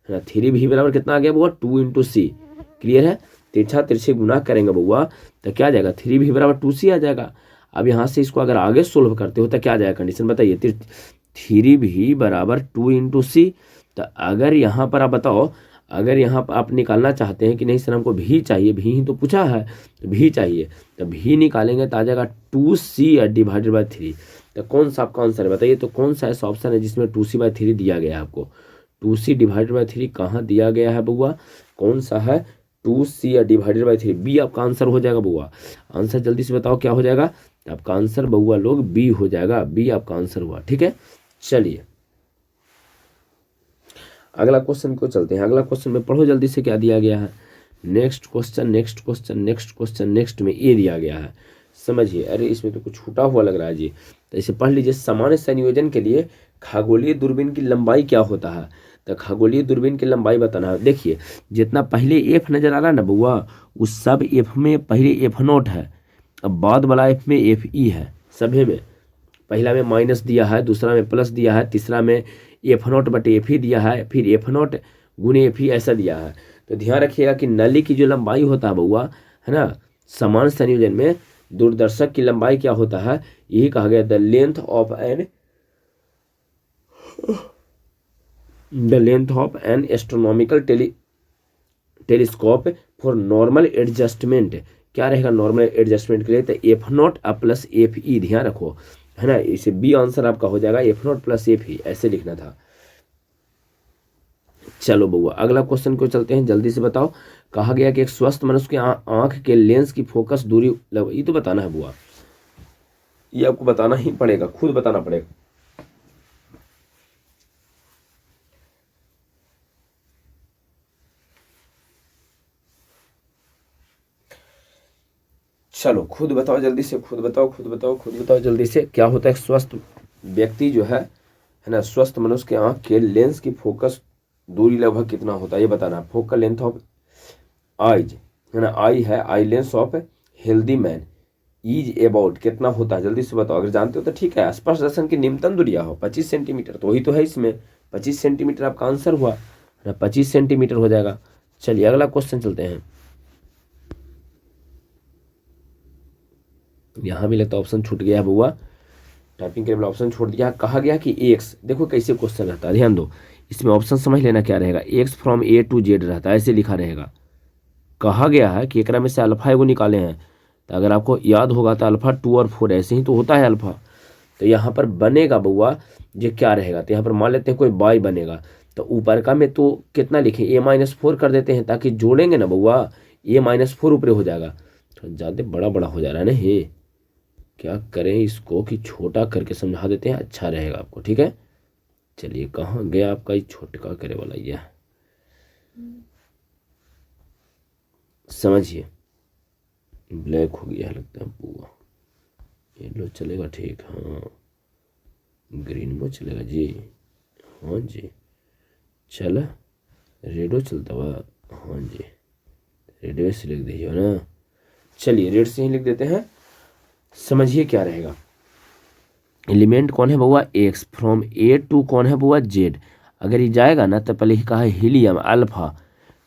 है ना, 3 बराबर कितना आ गया बुआ, 2 × c। क्लियर है। तिरछा तिरछी गुना करेंगे बुआ तो क्या आ जाएगा, 3 बराबर 2c आ जाएगा। अब यहाँ से इसको अगर आगे सोल्व करते हो तो क्या आ जाएगा, कंडीशन बताइए, 3 बराबर 2 × c। तो अगर यहाँ पर आप बताओ, अगर यहाँ पर आप निकालना चाहते हैं कि नहीं सर हमको भी चाहिए, भी ही तो पूछा है, तो भी चाहिए, तो भी निकालेंगे तो आ जाएगा 2c डिवाइडेड बाई 3। तो कौन सा आपका आंसर है बताइए, तो कौन सा ऐसा ऑप्शन है जिसमें 2c/3 दिया गया है आपको, 2c डिवाइडेड बाई 3 कहाँ दिया गया है बुआ, कौन सा है, 2c डिवाइडेड बाई 3, बी आपका आंसर हो जाएगा बुआ। आंसर जल्दी से बताओ क्या हो जाएगा, आपका आंसर बुआ लोग बी हो जाएगा, बी आपका आंसर हुआ। ठीक है। चलिए अगला क्वेश्चन को चलते हैं। अगला क्वेश्चन में पढ़ो जल्दी से क्या दिया गया है, नेक्स्ट क्वेश्चन नेक्स्ट में ये दिया गया है, समझिए। अरे इसमें तो कुछ छूटा हुआ लग रहा है जी, तो इसे पढ़ लीजिए। सामान्य संयोजन के लिए खगोलीय दूरबीन की लंबाई क्या होता है, तो खगोलीय दूरबीन की लंबाई बताना है। देखिए जितना पहले एफ नजर आ रहा है ना बुआ, उस सब एफ में पहले F0 है, अब बाद वाला एफ में FE है, सभी में पहला में माइनस दिया है, दूसरा में प्लस दिया है, तीसरा में एफ नॉट बटे एफ ही दिया है, फिर एफ नॉट गुने एफ ही ऐसा दिया है। तो ध्यान रखिएगा कि नली की जो लंबाई होता है बउआ, है ना, समान संयोजन में दूरदर्शक की लंबाई क्या होता है, यही कहा गया the length of N astronomical telescope for normal adjustment. क्या रहेगा नॉर्मल एडजस्टमेंट के लिए, तो F not plus F E, ध्यान रखो, है ना, इसे बी आंसर आपका हो जाएगा F not plus F E, ऐसे लिखना था। चलो बउआ अगला क्वेश्चन को चलते हैं, जल्दी से बताओ। कहा गया कि एक स्वस्थ मनुष्य के आंख के लेंस की फोकस दूरी, ये तो बताना है बुआ, ये आपको बताना ही पड़ेगा, खुद बताना पड़ेगा। चलो खुद बताओ जल्दी से, खुद बताओ जल्दी से। क्या होता है स्वस्थ व्यक्ति जो है ना, स्वस्थ मनुष्य के आंख के लेंस की फोकस दूरी लगभग कितना होता है, ये बताना। फोकल लेंथ ऑफ आईज, है ना, आई है eye lens of healthy man is about, कितना होता है जल्दी से बताओ। अगर जानते हो तो ठीक है। स्पर्श दर्शन की न्यूनतम दूरिया हो 25 सेंटीमीटर, तो वही तो है इसमें 25 सेंटीमीटर आपका आंसर हुआ ना, 25 सेंटीमीटर हो जाएगा। चलिए अगला क्वेश्चन चलते हैं। यहाँ भी लगता है ऑप्शन छूट गया है बुआ, टाइपिंग के लिए ऑप्शन छोड़ दिया। कहा गया कि एक्स, देखो कैसे क्वेश्चन रहता है, ध्यान दो, इसमें ऑप्शन समझ लेना क्या रहेगा। X from A to Z रहता है, ऐसे लिखा रहेगा। कहा गया है कि एकरा में से अल्फा एगो निकाले हैं, तो अगर आपको याद होगा तो अल्फा 2 और 4 ऐसे ही तो होता है अल्फा। तो यहाँ पर बनेगा बउआ ये क्या रहेगा, तो यहाँ पर मान लेते हैं कोई बाई बनेगा, तो ऊपर का में तो कितना लिखें, a-4 कर देते हैं, ताकि जोड़ेंगे ना बउआ a-4 ऊपर हो जाएगा। तो ज़्यादा बड़ा बड़ा हो जा रहा है ना ये, क्या करें इसको कि छोटा करके समझा देते हैं, अच्छा रहेगा आपको, ठीक है। चलिए कहाँ गया आपका ये छोटा करे वाला, ये समझिए ब्लैक हो गया लगता है बुआ, येलो चलेगा ठीक, हाँ ग्रीन वो चलेगा जी, हाँ जी चल रेडो चलता हुआ, हाँ जी रेड से लिख दीजिए ना। चलिए रेड से ही लिख देते हैं। समझिए क्या रहेगा, एलिमेंट कौन है बउआ एक्स, फ्रॉम ए टू कौन है बउआ जेड। अगर ये जाएगा ना तो पहले ही कहा हीलियम अल्फा,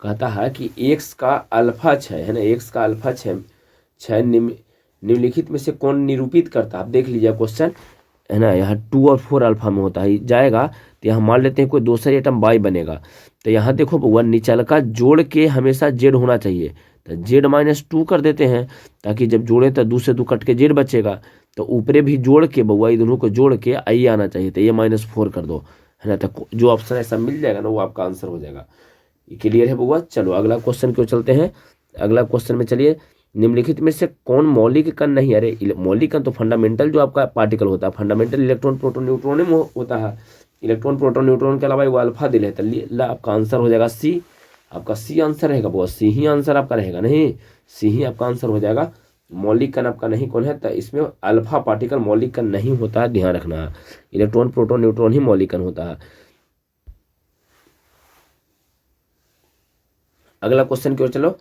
कहता है कि एक्स का अल्फा 6 है ना, एक्स का अल्फा 6 निम्नलिखित में से कौन निरूपित करता है। आप देख लीजिए क्वेश्चन, है ना, यहाँ 2 और 4 अल्फा में होता है, जाएगा तो यहाँ मान लेते हैं कोई दूसरा एटम बाई बनेगा। तो यहाँ देखो बउआ निचल का जोड़ के हमेशा जेड होना चाहिए, तो z-2 कर देते हैं, ताकि जब जोड़े तो 2 से 2 कट के जेड बचेगा। तो ऊपरे भी जोड़ के बउआ दोनों को जोड़ के आई आना चाहिए, तो a-4 कर दो, है ना, तो जो ऑप्शन ऐसा मिल जाएगा ना वो आपका आंसर हो जाएगा। ये क्लियर है बउआ। चलो अगला क्वेश्चन क्यों चलते हैं। अगला क्वेश्चन में चलिए, निम्नलिखित में से कौन मौलिक कण नहीं, अरे मौलिक कण तो फंडामेंटल जो आपका पार्टिकल होता है, फंडामेंटल इलेक्ट्रॉन प्रोटॉन न्यूट्रॉन में होता है। इलेक्ट्रॉन प्रोटॉन न्यूट्रॉन के अलावा वो अल्फा दिल है, तो आपका आंसर हो जाएगा सी, आपका सी आंसर रहेगा वो, सी ही आंसर आपका रहेगा, नहीं सी ही आपका आंसर हो जाएगा। मौलिक कण आपका नहीं कौन है, तो इसमें अल्फा पार्टिकल मौलिक कण नहीं होता है, ध्यान रखना है। इलेक्ट्रॉन प्रोटॉन न्यूट्रॉन ही मौलिक कण होता है। अगला क्वेश्चन की ओर चलो।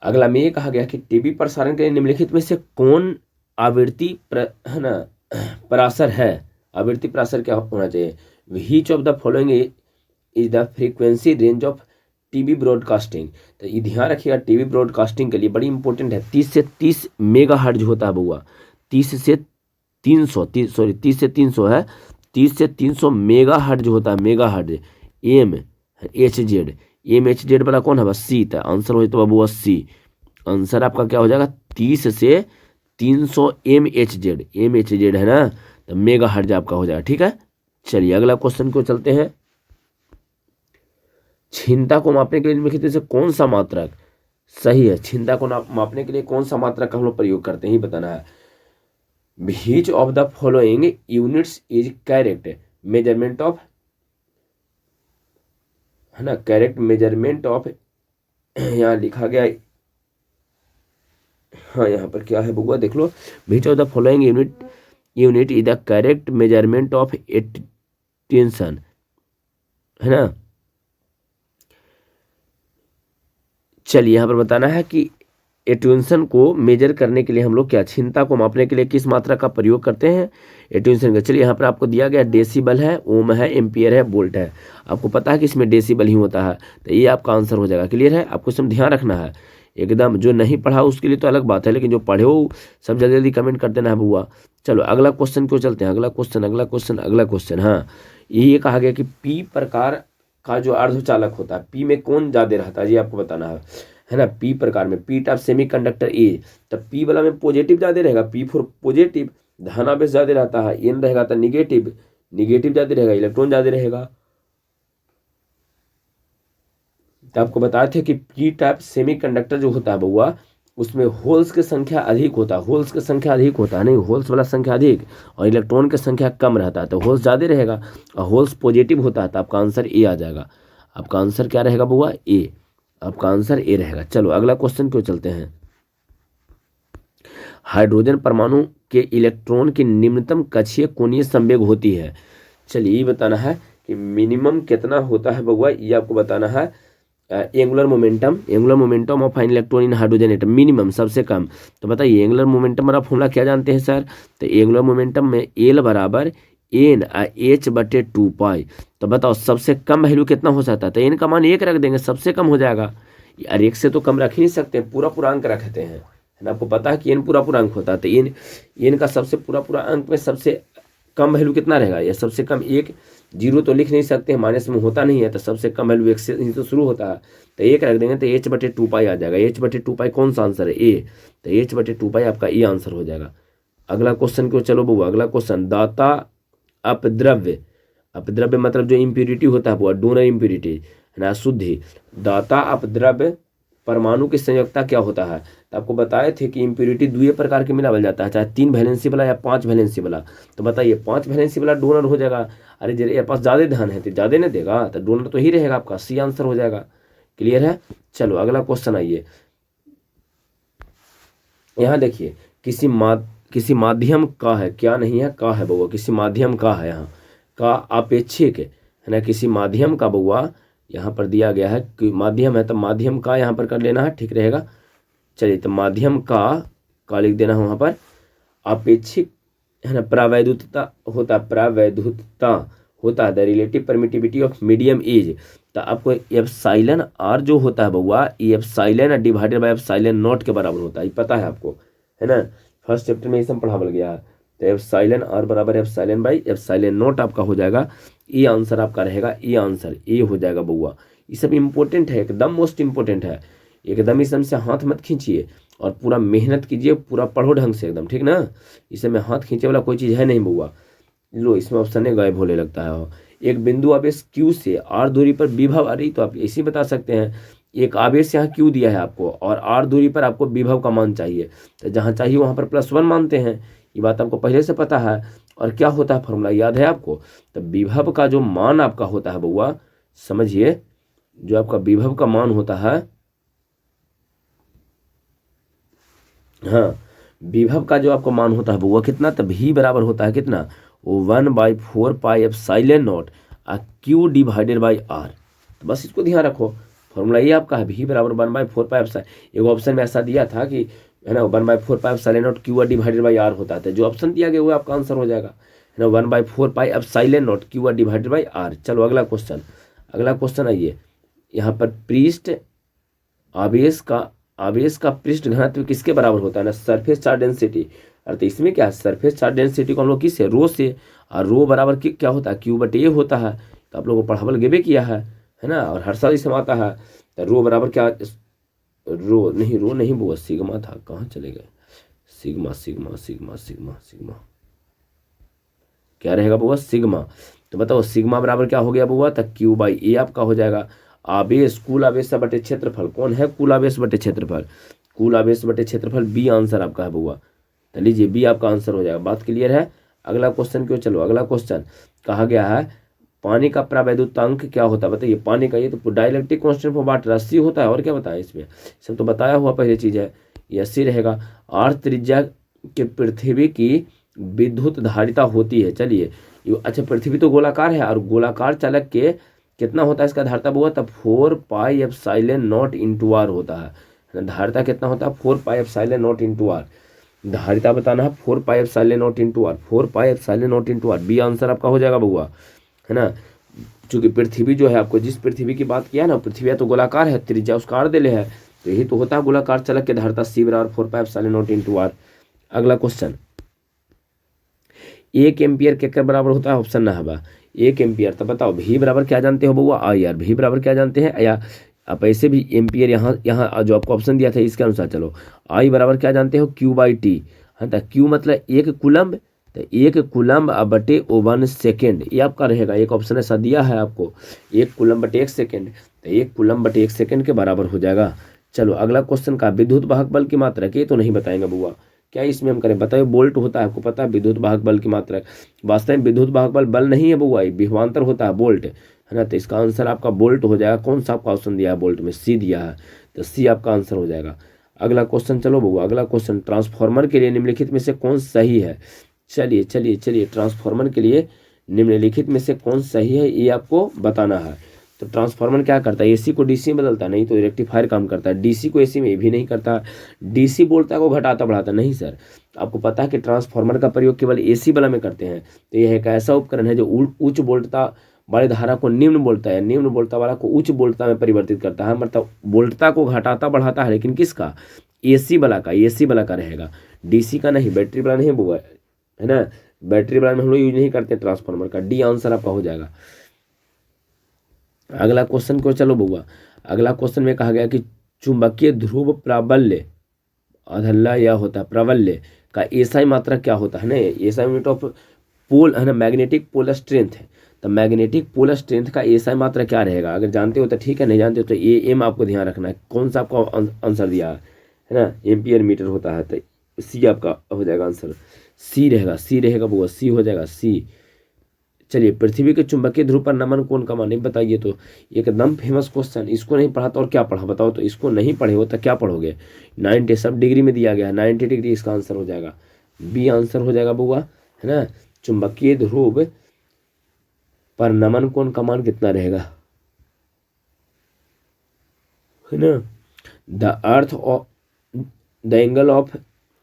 अगला में ये कहा गया कि टीवी प्रसारण के लिए निम्नलिखित में से कौन आवृत्ति है ना परासर है। आवृत्ति परासर क्या होना चाहिए, which of the following is the frequency range of TV broadcasting. तो ये ध्यान रखिएगा, टीवी ब्रॉडकास्टिंग के लिए बड़ी इंपॉर्टेंट है। 30 से 30 मेगा हर्ट्ज होता है बउआ, 30 से 300 है, 30 से 300 मेगा हर्ट्ज होता है, mega hertz. M H Z वाला कौन है बस सी, तो आंसर हो जाता बबुआ सी। आंसर आपका क्या हो जाएगा 30 से 300 एम एच जेड है ना, तो मेगा हर्ट्ज आपका हो जाएगा, ठीक है। चलिए अगला क्वेश्चन को चलते हैं। क्षमता को मापने के लिए निम्नलिखित में से कौन सा मात्रक सही है। क्षमता को मापने के लिए कौन सा मात्रक हम लोग प्रयोग करते हैं, बताना है। Which of the following units is correct measurement of, है ना, करेक्ट मेजरमेंट ऑफ, यहाँ लिखा गया, हाँ यहाँ पर क्या है बउआ देख लो। Which of the following unit is the correct measurement of tension, है ना। चलिए यहाँ पर बताना है कि एट्यूएशन को मेजर करने के लिए हम लोग क्या, क्षीणता को मापने के लिए किस मात्रा का प्रयोग करते हैं, एट्यूएशन का। चलिए यहाँ पर आपको दिया गया डेसिबल है, ओम है, एम्पियर है, वोल्ट है। आपको पता है कि इसमें डेसिबल ही होता है, तो ये आपका आंसर हो जाएगा। क्लियर है, आपको इसमें ध्यान रखना है एकदम। जो नहीं पढ़ा उसके लिए तो अलग बात है, लेकिन जो पढ़े हो सब जल्दी जल्दी कमेंट कर देना है बुआ। चलो अगला क्वेश्चन क्यों चलते हैं, अगला क्वेश्चन। हाँ, ये कहा गया कि पी प्रकार का जो अर्धचालक होता है, पी में कौन ज्यादा रहता है, ये आपको बताना है ना। पी प्रकार में, पी टाइप सेमीकंडक्टर ए, तब पी वाला में पॉजिटिव ज्यादा रहेगा, पी फॉर पॉजिटिव, धनावेश ज्यादा रहता है। एन रहेगा तो निगेटिव ज्यादा रहेगा, इलेक्ट्रॉन ज्यादा रहेगा। तो आपको बताए थे कि पी टाइप सेमीकंडक्टर जो होता है बउआ, उसमें होल्स की संख्या अधिक होता है, नहीं, होल्स वाला संख्या अधिक और इलेक्ट्रॉन की संख्या कम रहता है, तो होल्स ज़्यादा रहेगा और होल्स पॉजिटिव होता है, तो आपका आंसर ए आ जाएगा। आपका आंसर क्या रहेगा बुआ, ए, आपका आंसर ए रहेगा। चलो अगला क्वेश्चन क्यों चलते हैं। हाइड्रोजन परमाणु के इलेक्ट्रॉन की निम्नतम कक्षीय कोणीय संवेग होती है। चलिए ये बताना है कि मिनिमम कितना होता है बउआ, ये आपको बताना है। Angular momentum of fine electron in hydrogen atom, minimum सबसे कम। तो बताइए एंगुलर मोमेंटम वाला फॉर्मूला क्या जानते हैं सर, तो एंगुलर मोमेंटम में एल बराबर एन एच बटे 2 पाई। तो बताओ सबसे कम वैल्यू कितना हो सकता है, तो एन का मान 1 रख देंगे, सबसे कम हो जाएगा। यार 1 से तो कम रख ही नहीं सकते, पूरा अंक रखते हैं, है ना। आपको पता है कि एन पूरा अंक होता है, तो एन का सबसे पूरा अंक में सबसे कम वैल्यू कितना रहेगा, या सबसे कम 1, 0 तो लिख नहीं सकते हैं, माइनस में होता नहीं है, तो सबसे कम वैल्यू 1 से ही तो शुरू होता है, तो 1 रख देंगे, तो एच बटे 2 पाई आ जाएगा। एच बटे 2 पाई कौन सा आंसर है, ए, तो एच बटे 2 पाई आपका ए आंसर हो जाएगा। अगला क्वेश्चन क्यों, चलो बउआ अगला क्वेश्चन। दाता अपद्रव्य मतलब जो इम्प्यूरिटी होता है बुआ, डोनर इम्प्यूरिटी है ना, शुद्धि। दाता अपद्रव्य परमाणु की संयोजकता क्या होता है, तो आपको बताए थे कि इम्प्यूरिटी 2 प्रकार के मिलावल जाता है, चाहे 3 वैलेंसी वाला या 5 वैलेंसी वाला। तो बताइए 5 वैलेंसी वाला डोनर हो जाएगा। अरे ये पास ज़्यादा धन है तो ज़्यादा नहीं देगा, तो डोनर तो ही रहेगा, आपका सी आंसर हो जाएगा। क्लियर है, चलो अगला क्वेश्चन आइए। यहाँ देखिए किसी माध्यम का है, क्या नहीं है, का है बउआ, किसी माध्यम का है, यहाँ का अपेक्षिक है ना, किसी माध्यम का बउआ यहाँ पर दिया गया है कि माध्यम है, तो माध्यम का यहाँ पर कर लेना है, ठीक रहेगा। चलिए तो माध्यम का लिख देना है वहाँ पर। अपेक्षिक है ना, प्रावैधुतता होता है the relative permittivity of medium is. तो आपको एप्सिलॉन आर जो होता है बउआ, ये epsilon divided by epsilon naught के बराबर होता है, ये पता है आपको, है ना, फर्स्ट चैप्टर में ये सब पढ़ावल गया है। तो एप्सिलॉन आर बराबर एप्सिलॉन बाई एप्सिलॉन नॉट आपका हो जाएगा। ये आंसर आपका रहेगा, ये आंसर ए हो जाएगा बउआ। ये सब इंपॉर्टेंट है, एकदम मोस्ट इंपॉर्टेंट है, एकदम इस से हाथ मत खींचिए और पूरा मेहनत कीजिए, पूरा पढ़ो ढंग से एकदम, ठीक ना। इसमें हाथ खींचे वाला कोई चीज़ है नहीं बउआ। लो इसमें ऑप्शन है गायब होने लगता है। एक बिंदु आवेश Q से R दूरी पर विभव, अरे तो आप ऐसे बता सकते हैं, एक आवेश यहाँ Q दिया है आपको और R दूरी पर आपको विभव का मान चाहिए, तो जहाँ चाहिए वहाँ पर +1 मानते हैं, ये बात आपको पहले से पता है। और क्या होता है फॉर्मूला याद है आपको, तो विभव का जो मान आपका होता है बउआ, समझिए, जो आपका विभव का मान होता है, हाँ विभव का जो आपको मान होता है बउआ कितना, तो V बराबर होता है कितना, वो 1/4 पाई epsilon not Q divided by R। तो बस इसको ध्यान रखो, फॉर्मूला ये आपका है, V बराबर 1/4 पाई एप्सिलॉन। एक ऑप्शन में ऐसा दिया था कि है ना 1/4 पाई epsilon not Q divided by R होता है, जो ऑप्शन दिया गया वो आपका आंसर हो जाएगा, है ना, 1/4 पाई epsilon not Q divided by R। चलो अगला क्वेश्चन आइए। यहाँ पर पृष्ठ आवेश का पृष्ठ घनत्व किसके बराबर होता है ना, सरफेस चार्ज डेंसिटी। अर्थात इसमें क्या है, सरफेस चार्ज डेंसिटी को हम लोग किससे, रो से, और रो बराबर क्या होता है, Q/A होता है। तो आप लोगों को पढ़ावल गेबे किया है ना, और हर साल इसमें आता है। तो रो बराबर क्या, रो नहीं बुआ, सिग्मा था, कहाँ चले गए, सिग्मा क्या रहेगा बुआ, सिग्मा। तो बताओ सिग्मा बराबर क्या हो गया बुआ, तो Q/A आपका हो जाएगा। आवेश, कुल आवेश बटे क्षेत्रफल, कौन है, कुल आवेश बटे क्षेत्रफल, बी आंसर आपका है बउआ। तो लीजिए बी आपका आंसर हो जाएगा। बात क्लियर है। अगला क्वेश्चन क्यों, चलो अगला क्वेश्चन कहा गया है पानी का प्रावैधुतांक क्या होता है, बताइए। पानी का, ये तो डाइलेक्ट्रिक कांस्टेंट फॉर वाटर 80 होता है, और क्या बताया इसमें, सब तो बताया हुआ पहले चीज है, ये 80 रहेगा। R त्रिज्या के पृथ्वी की विद्युत धारिता होती है। चलिए अच्छा, पृथ्वी तो गोलाकार है और गोलाकार चालक के कितना होता है इसका धारिता बुआ, तब 4 pi epsilon naught into R होता है है ना। धारिता कितना होता है 4 pi epsilon naught into R. धारिता बताना है 4 pi epsilon naught into R, 4 pi epsilon naught into R. B answer आपका हो जाएगा बउआ, है ना। चूंकि पृथ्वी जो है, आपको जिस पृथ्वी की बात किया ना, पृथ्वी तो गोलाकार है, त्रिज्या उसका आर देले है, तो यही तो होता है गोलाकार चलक के धारिता सी बराबर 4 pi epsilon naught into R. अगला क्वेश्चन, 1 एम्पियर के बराबर होता है, ऑप्शन ना है 1 एम्पियर। तो बताओ भी बराबर क्या जानते हो बउआ, आई आर। भी बराबर क्या जानते हैं, या आप ऐसे भी एम्पियर यहाँ जो आपको ऑप्शन दिया था इसके अनुसार चलो। आई बराबर क्या जानते हो, क्यू बाई टी, है ना। क्यू मतलब 1 कूलम्ब, तो 1 कूलम्ब बटे 1 सेकेंड, ये आपका रहेगा। एक ऑप्शन ऐसा दिया है आपको, 1 कूलम्ब बटे 1 सेकेंड, तो 1 कूलम्ब बटे 1 सेकेंड के बराबर हो जाएगा। चलो अगला क्वेश्चन का, विद्युत वाहक बल की मात्रा, ये तो नहीं बताएंगे बुआ, क्या इसमें हम करें, बताइए। बोल्ट होता है, आपको पता है विद्युत वाहक बल की मात्रा। वास्तव में विद्युत वाहक बल बल नहीं है बुआ, विभवांतर होता है, बोल्ट, है ना। तो इसका आंसर आपका बोल्ट हो जाएगा। कौन सा आपका ऑप्शन दिया है, बोल्ट में सी दिया है, तो सी आपका आंसर हो जाएगा। अगला क्वेश्चन चलो बुआ, अगला क्वेश्चन, ट्रांसफार्मर के लिए निम्नलिखित में से कौन सही है। चलिए चलिए चलिए, ट्रांसफार्मर के लिए निम्नलिखित में से कौन सही है ये आपको बताना है। तो ट्रांसफार्मर क्या करता है, एसी को डीसी में बदलता है, नहीं तो रेक्टिफायर काम करता है। डीसी को एसी में, ये भी नहीं करता। डीसी वोल्टेज को घटाता बढ़ाता, नहीं सर। आपको पता है कि ट्रांसफार्मर का प्रयोग केवल एसी वाला में करते हैं। तो यह एक ऐसा उपकरण है जो उच्च वोल्टता वाली धारा को निम्न वोल्टता है, निम्न वोल्टता वाला को उच्च वोल्टता में परिवर्तित करता है। मतलब वोल्टता को घटाता बढ़ाता है, लेकिन किसका, एसी वाला का, एसी वाला का रहेगा, डीसी का नहीं, बैटरी वाला नहीं बुआ, है ना। बैटरी वाला में हम लोग यूज नहीं करते ट्रांसफार्मर का। डी आंसर आपका हो जाएगा। अगला क्वेश्चन को चलो बुआ, अगला क्वेश्चन में कहा गया कि चुंबकीय ध्रुव प्राबल्य, अधल्ला या होता है प्राबल्य का एसआई मात्रा क्या होता है ना। एसआई यूनिट ऑफ पोल, है ना, मैग्नेटिक पोल स्ट्रेंथ है। तो मैग्नेटिक पोल स्ट्रेंथ का एसआई मात्रा क्या रहेगा, अगर जानते हो तो ठीक है, नहीं जानते हो तो ए एम आपको ध्यान रखना है। कौन सा आपका आंसर दिया है ना, एम्पियर मीटर होता है, तो सी आपका हो जाएगा आंसर, सी रहेगा, सी रहेगा बुआ, सी हो जाएगा, सी। चलिए, पृथ्वी के चुंबकीय ध्रुव पर नमन कौन कमान, नहीं बताइए तो एकदम फेमस क्वेश्चन। इसको नहीं पढ़ा तो और क्या पढ़ा बताओ, तो इसको नहीं पढ़े हो तो क्या पढ़ोगे। 90 सब डिग्री में दिया गया है, 90 डिग्री इसका आंसर हो जाएगा। बी आंसर हो जाएगा बुआ, है ना। चुंबकीय ध्रुव पर नमन कोण का मान कितना रहेगा, है ना। The angle of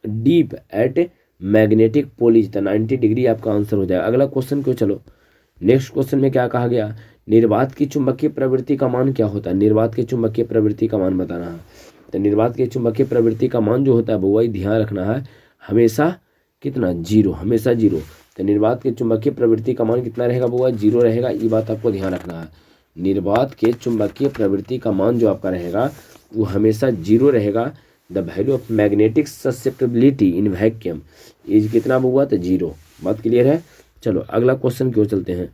dip at magnetic pole is the 90 degree, आपका आंसर हो जाएगा। अगला क्वेश्चन क्यों, चलो नेक्स्ट क्वेश्चन में क्या कहा गया, निर्वात की चुंबकीय प्रवृत्ति का मान क्या होता है। निर्वात की चुंबकीय प्रवृत्ति का मान बताना है। तो निर्वात की चुंबकीय प्रवृत्ति का मान जो होता है वो ध्यान रखना है, हमेशा कितना, जीरो, हमेशा जीरो। तो निर्वात के चुंबकीय प्रवृत्ति का मान कितना रहेगा बुआ, जीरो रहेगा, ये बात आपको ध्यान रखना है। निर्वात के चुंबकीय प्रवृत्ति का मान जो आपका रहेगा वो हमेशा जीरो रहेगा। The value of magnetic susceptibility in vacuum is कितना बुआ, तो जीरो। बात क्लियर है। चलो अगला क्वेश्चन क्यों चलते हैं।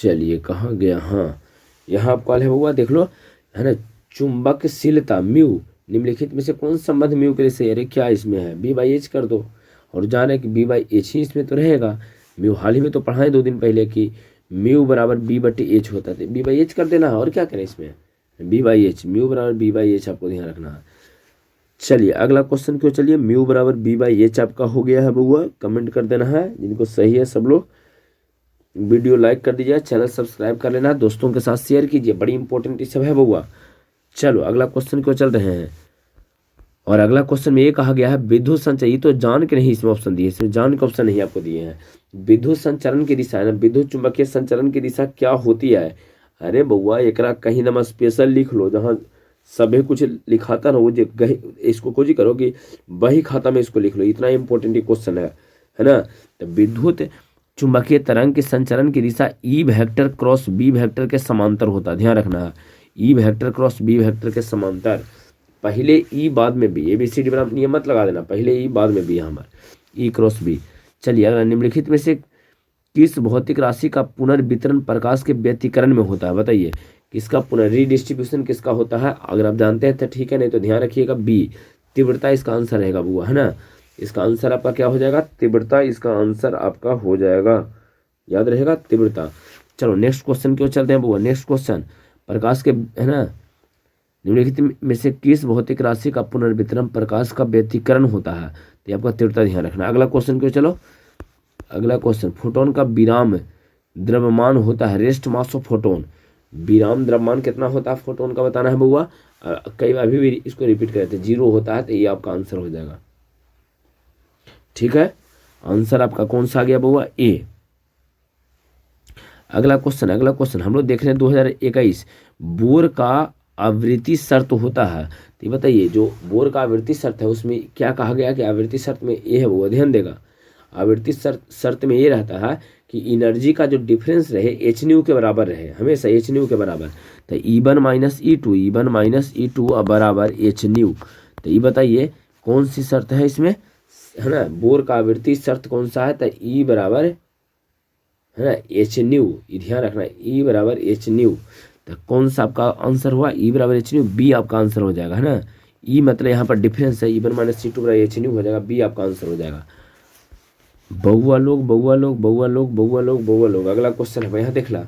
चलिए कहाँ गया, हाँ यहाँ आपका है बुआ, देख लो, है ना। चुंबकशीलता म्यू निम्नलिखित में से कौन संबंध म्यू के लिए सही, अरे क्या इसमें है, बी बाई एच कर दो, और जान है कि बी बाई एच ही इसमें तो रहेगा। म्यू हाल ही में तो पढ़ाए 2 दिन पहले कि म्यू बराबर बी बटे एच होता है, बी बाई एच कर देना है, और क्या करें इसमें, बी बाई एच, म्यू बराबर बी बाई एच आपको ध्यान रखना है। चलिए अगला क्वेश्चन क्यों, चलिए म्यू बराबर बी बाई एच आपका हो गया है बउआ, कमेंट कर देना है जिनको सही है सब लोग। वीडियो लाइक कर दीजिए, चैनल सब्सक्राइब कर लेना, दोस्तों के साथ शेयर कीजिए, बड़ी इंपॉर्टेंट सब है बउआ। चलो अगला क्वेश्चन क्यों चल रहे हैं, और अगला क्वेश्चन में ये कहा गया है विद्युत संचार, ये तो जान के नहीं इसमें ऑप्शन दिए, इसमें जान के ऑप्शन नहीं आपको दिए हैं। विद्युत संचरण की दिशा है ना, विद्युत चुंबकीय संचरण की दिशा क्या होती है। अरे बउआ एकरा कहीं ना स्पेशल लिख लो, जहाँ सभी कुछ लिखाता ना वो जो इसको खोजी करो कि वही खाता में इसको लिख लो, इतना इंपॉर्टेंट क्वेश्चन है ना। तो विद्युत चुंबकीय तरंग के संचरण की दिशा E vector cross B vector के समांतर होता है, ध्यान रखना है। E vector cross B vector के समांतर, पहले ई बाद में बी, ABCD बना नियम मत लगा देना, पहले ई बाद में बी, हमारा ई क्रॉस बी। चलिए अगला, निम्नलिखित में से किस भौतिक राशि का पुनर्वितरण प्रकाश के व्यतिकरण में होता है, बताइए किसका रीडिस्ट्रीब्यूशन किसका होता है। अगर आप जानते हैं तो ठीक है, नहीं तो ध्यान रखिएगा बी, तीव्रता इसका आंसर रहेगा बुआ, है ना। इसका आंसर आपका क्या हो जाएगा, तीव्रता इसका आंसर आपका हो जाएगा, याद रहेगा तीव्रता। चलो नेक्स्ट क्वेश्चन क्यों चलते हैं बुआ, नेक्स्ट क्वेश्चन, प्रकाश के, है ना, निम्नलिखित में से किस भौतिक राशि का पुनर्वितरण प्रकाश का व्यतिकरण होता है, तो आपका तीव्रता ध्यान रखना। अगला क्वेश्चन क्यों, चलो अगला क्वेश्चन, फोटोन का विराम द्रव्यमान होता है, रेस्ट मास ऑफ फोटोन, विराम द्रव्यमान कितना होता है फोटोन का बताना है बउआ। कई बार अभी भी इसको रिपीट करते हैं, 0 होता है, तो ये आपका आंसर हो जाएगा। ठीक है, आंसर आपका कौन सा आ गया बउआ, ए। अगला क्वेश्चन हम लोग देख रहे हैं 2021 बोर का आवृत्ति शर्त होता है। तो ये बताइए जो बोर का आवृत्ति शर्त है उसमें क्या कहा गया कि आवृत्ति शर्त में ये है, वो अध्ययन देगा। आवृत्ति शर्त में ये रहता है कि एनर्जी का जो डिफरेंस रहे एच न्यू के बराबर रहे, हमेशा एच न्यू के बराबर। तो E1 माइनस E2 बराबर एच न्यू। तो ये बताइए कौन सी शर्त है इसमें, है ना, बोर का आवृत्ति शर्त कौन सा है। तो E बराबर है ना एच न्यू, ध्यान रखना E बराबर एच न्यू। तो कौन सा आपका आंसर हुआ, E बराबर एच न्यू, बी आपका आंसर हो जाएगा, है ना। E मतलब यहाँ पर डिफरेंस है, E1 माइनस E2 बराबर एच न्यू हो जाएगा, बी आपका आंसर हो जाएगा। बउआ लोग अगला क्वेश्चन है यहाँ देख ला।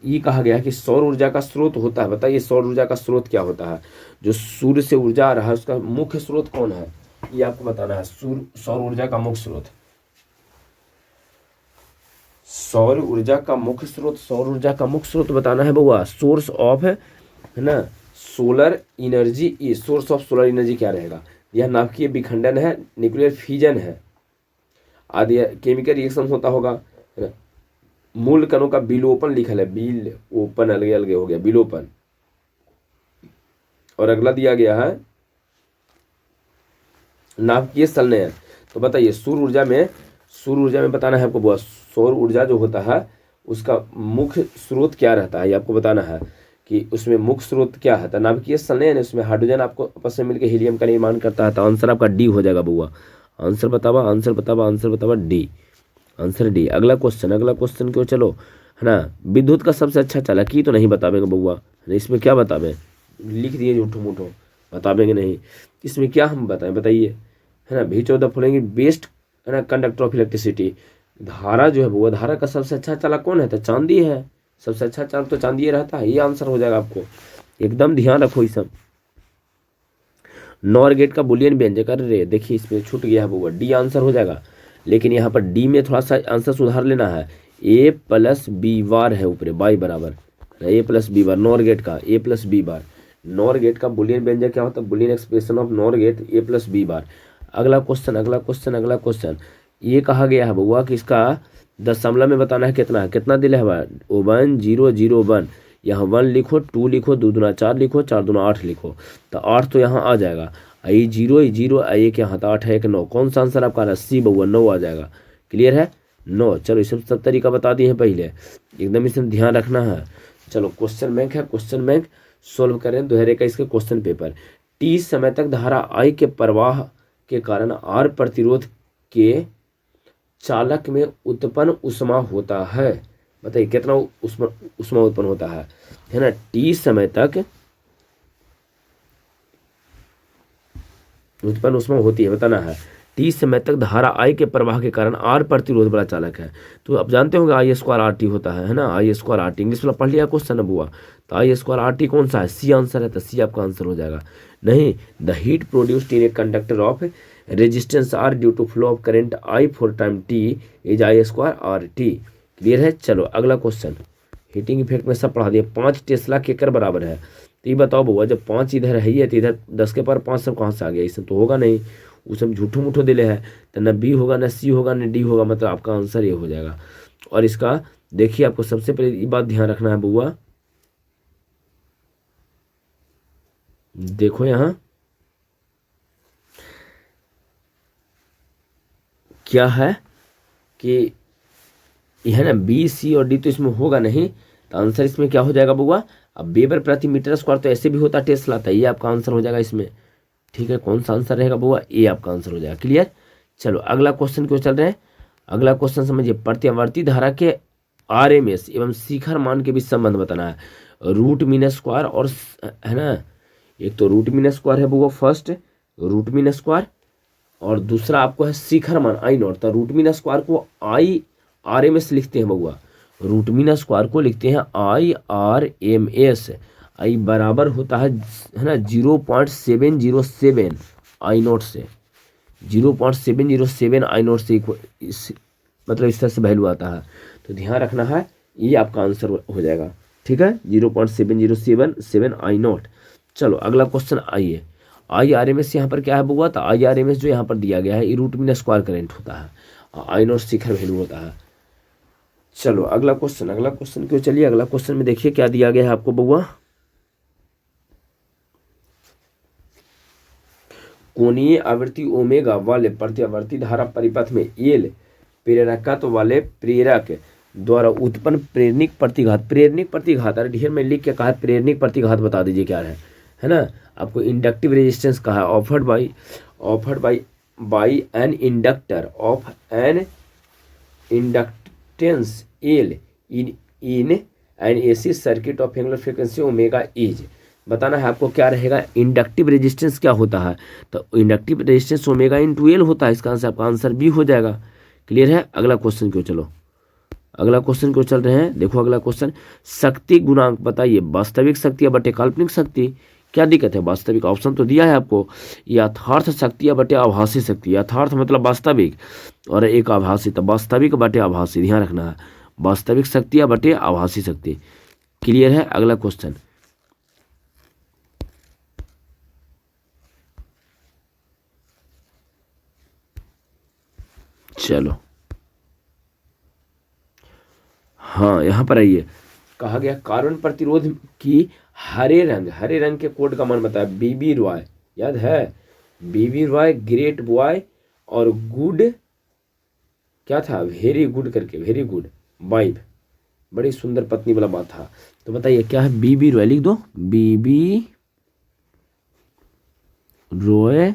ये कहा गया है कि सौर ऊर्जा का स्रोत होता है, बताइए सौर ऊर्जा का स्रोत क्या होता है। जो सूर्य से ऊर्जा आ रहा है उसका मुख्य स्रोत कौन है, ये आपको बताना है। सौर ऊर्जा का मुख्य स्रोत, सौर ऊर्जा का मुख्य स्रोत बताना है बउआ। सोर्स ऑफ है ना सोलर एनर्जी, ये सोर्स ऑफ सोलर एनर्जी क्या रहेगा। यह नाभिकीय विखंडन है, न्यूक्लियर फ्यूजन है, आदि केमिकल रिएक्शन होता होगा, है ना। मूल कणों का विलोपन लिखल है, बिल ओपन अलगे अलगे हो गया, विलोपन। और अगला दिया गया है नाभिकीय संलयन। तो बताइए सौर ऊर्जा में बताना है आपको बुआ, सौर ऊर्जा जो होता है उसका मुख्य स्रोत क्या रहता है, ये आपको बताना है कि उसमें मुख्य स्रोत क्या है। तो नाभिकीय संलयन है, उसमें हाइड्रोजन आपको आपस में मिलकर हीलियम का निर्माण करता है। तो आंसर आपका डी हो जाएगा बुआ। आंसर बतावा डी, आंसर डी। अगला क्वेश्चन क्यों, चलो है ना। विद्युत का सबसे अच्छा चालक, ये तो नहीं बतावेंगे बउआ, इसमें क्या बतावें, लिख दिए झूठो मूठो, बतावेंगे नहीं। इसमें क्या हम बताएं, बताइए, है ना। भी 14 फॉलोइंग बेस्ट, है ना, कंडक्टर ऑफ इलेक्ट्रिसिटी। धारा जो है वो धारा का सबसे अच्छा चालक कौन है, तो चांदी है। सबसे अच्छा चालक तो चांदी रहता है, ये आंसर हो जाएगा आपको, एकदम ध्यान रखो ये सब। नॉर गेट का बुलियन व्यंजक, अरे देखिए इसमें छूट गया है बउआ, डी आंसर हो जाएगा। लेकिन यहाँ पर डी में थोड़ा सा आंसर सुधार लेना है, ए प्लस बी बार है ऊपर, बाई बराबर A plus B bar, NOR gate का A plus B bar. NOR gate का बुलियन व्यंजक क्या होता है, Boolean expression of NOR gate A plus B bar. अगला क्वेश्चन ये कहा गया है बउआ कि इसका दशमलव में बताना है कितना दिला है 1001। यहाँ 1 लिखो, 2 लिखो, 2 दूना 4 लिखो, 4 दूना 8 लिखो। तो 8 तो यहाँ आ जाएगा, ये 0 एक यहाँ, तो 8 है 1 9। कौन सा आंसर आपका रहा, सी बउआ 9 आ जाएगा। क्लियर है, 9। चलो इसे सब तरीका बता दिए हैं पहले, एकदम इसमें ध्यान रखना है। चलो क्वेश्चन बैंक है, क्वेश्चन बैंक सोल्व करें 2021 के क्वेश्चन पेपर। टी समय तक धारा आई के प्रवाह के कारण आर प्रतिरोध के चालक में उत्पन्न ऊष्मा होता है। बताइए कितना ऊष्मा उत्पन्न होता है ना। टी समय तक उत्पन्न ऊष्मा होती है, बताना है। टी समय तक धारा आई के प्रवाह के कारण आर प्रतिरोध बड़ा चालक है। तो आप जानते होंगे आई स्क्वायर आर टी होता है ना, आई स्क्वायर आर टी, इंग्लिश वाला पढ़ लिया क्वेश्चन अब हुआ। तो आई स्क्वायर आर टी कौन सा है, सी आंसर है, तो सी आपका आंसर हो जाएगा। नहीं, the heat produced in a conductor of resistance R due to flow of current I for time T is I square R T. Clear है। चलो अगला क्वेश्चन, हीटिंग इफेक्ट में सब पढ़ा दिया। 5 टेस्ला केकर बराबर है। तो ये बताओ बउआ, जब 5 इधर है ही है तो इधर 10 के पावर 5 सब कहाँ से आ गया, इसमें तो होगा नहीं, उसमें झूठो मूठो दिले है। तो न बी होगा, न सी होगा, न डी होगा, मतलब आपका आंसर ये हो जाएगा। और इसका देखिए आपको सबसे पहले ये बात ध्यान रखना है बउआ, देखो यहाँ क्या है कि यह ना बी सी और डी तो इसमें होगा नहीं, तो आंसर इसमें क्या हो जाएगा बउआ। अब वेबर प्रति मीटर स्क्वायर तो ऐसे भी होता है टेस्ला, था, ये आपका आंसर हो जाएगा इसमें। ठीक है, कौन सा आंसर रहेगा बउआ, ए आपका आंसर हो जाएगा। क्लियर। चलो अगला क्वेश्चन क्यों चल रहे हैं, अगला क्वेश्चन समझिए। प्रत्यावर्ती धारा के आरएमएस एवं शिखर मान के बीच संबंध बताना है। रूट मीन स्क्वायर और, है ना, एक तो रूट मीन स्क्वायर है बउआ, फर्स्ट रूट मीन स्क्वायर, और दूसरा आपको है शिखर मान आई नॉट। तो रूट मीन स्क्वायर को आई आर एम एस लिखते हैं बउआ, रूट मीन स्क्वायर को लिखते हैं आई आर एम एस। आई बराबर होता है ना 0.707 आई नॉट से, 0.707 आई नॉट से मतलब इस तरह से वैल्यू आता है। तो ध्यान रखना है ये आपका आंसर हो जाएगा। ठीक है, 0.7077 I0। चलो अगला क्वेश्चन आइए। IRMS यहाँ पर क्या है बउआ, तो IRMS जो यहाँ पर दिया गया है ये रूट मीन स्क्वायर करंट होता है, I0 शिखर वैल्यू होता है। चलो अगला क्वेश्चन क्यों, चलिए अगला क्वेश्चन में देखिए क्या दिया गया है आपको बउआ। कोणीय आवृत्ति ओमेगा वाले प्रत्यावर्ती धारा परिपथ में एल प्रेरकत्व वाले प्रेरक द्वारा उत्पन्न प्रेरणिक प्रतिघात, अरे ढेर में लिख के कहा प्रेरणिक प्रतिघात, बता दीजिए क्या है ना। आपको इंडक्टिव रेजिस्टेंस कहा है, offered by an inductor of an inductance L in an AC circuit of angular frequency omega is. बताना है आपको क्या रहेगा, इंडक्टिव रेजिस्टेंस क्या होता है, तो inductive resistance omega into L होता है। इसका आंसर आपका आंसर बी हो जाएगा। क्लियर है। अगला क्वेश्चन क्यों, चलो अगला क्वेश्चन क्यों चल रहे हैं, देखो अगला क्वेश्चन, शक्ति गुणांक बताइए, वास्तविक शक्ति या बटे काल्पनिक शक्ति। क्या दिक्कत है, वास्तविक ऑप्शन तो दिया है आपको, यथार्थ शक्ति या बटे आभासी शक्ति। यथार्थ मतलब वास्तविक और एक आभासी, तो वास्तविक बटे आभासी, ध्यान रखना है, वास्तविक शक्ति या बटे आभासी शक्ति। क्लियर है। अगला क्वेश्चन, चलो हाँ यहाँ पर आइए, कहा गया कार्बन प्रतिरोध की हरे रंग के कोड का मान बताया। बीबी रॉय, याद है, बीबी रॉय, ग्रेट बॉय और गुड क्या था, वेरी गुड करके, वेरी गुड वाइफ, बड़ी सुंदर पत्नी वाला बात था। तो बताइए क्या है, बीबी रॉय लिख दो, बीबी रॉय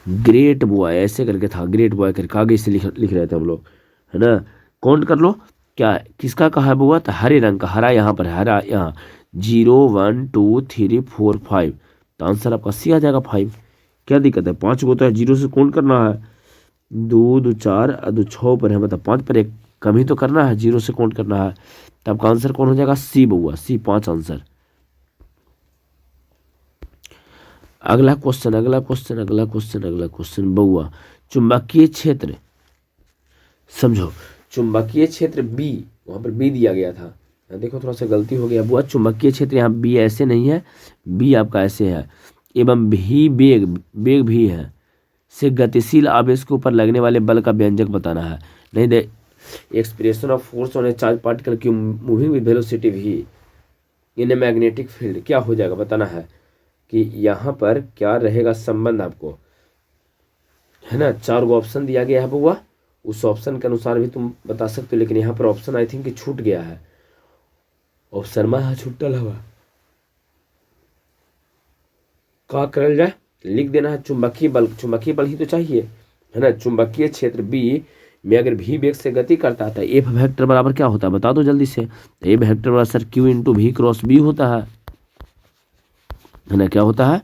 ग्रेट बॉय ऐसे करके था, ग्रेट बॉय करके आगे से लिख रहे थे हम लोग, है ना। काउंट कर लो, क्या किसका कहा है बुआ, तो हरे रंग का, हरा यहाँ पर, हरा यहाँ 0 1 2 3 4 5, तो आंसर आपका सी आ जाएगा 5। क्या दिक्कत है, 5 को तो है, 0 से काउंट करना है, 2 2 4 2 6 पर है, मतलब 5 पर एक कम ही तो करना है, 0 से काउंट करना है, तो आपका आंसर कौन हो जाएगा, सी बुआ, सी 5 आंसर। अगला क्वेश्चन बउआ, चुंबकीय क्षेत्र समझो, चुंबकीय क्षेत्र बी, वहां पर बी दिया गया था, देखो थोड़ा सा गलती हो गया बुआ, चुंबकीय क्षेत्र यहाँ बी ऐसे नहीं है, बी आपका ऐसे है, एवं भी बेग भी है, से गतिशील आवेश के ऊपर लगने वाले बल का व्यंजक बताना है। नहीं दे, expression of force on a charge particle q moving with velocity v in a magnetic field, क्या हो जाएगा बताना है कि यहाँ पर क्या रहेगा संबंध आपको, है ना। 4 गो ऑप्शन दिया गया है बुआ, उस ऑप्शन के अनुसार भी तुम बता सकते हो, लेकिन यहाँ पर ऑप्शन आई थिंक छूट गया है, ऑप्शन में छुट्टल हवा, क्या करल जाए, लिख देना है चुंबकीय बल ही तो चाहिए, है ना। चुंबकीय क्षेत्र बी में अगर भी वेग से गति करता है तो एफ वेक्टर बराबर क्या होता है, बता दो जल्दी से, तो एफ वेक्टर बराबर सर क्यू इंटू भी क्रॉस बी होता है ना, क्या होता है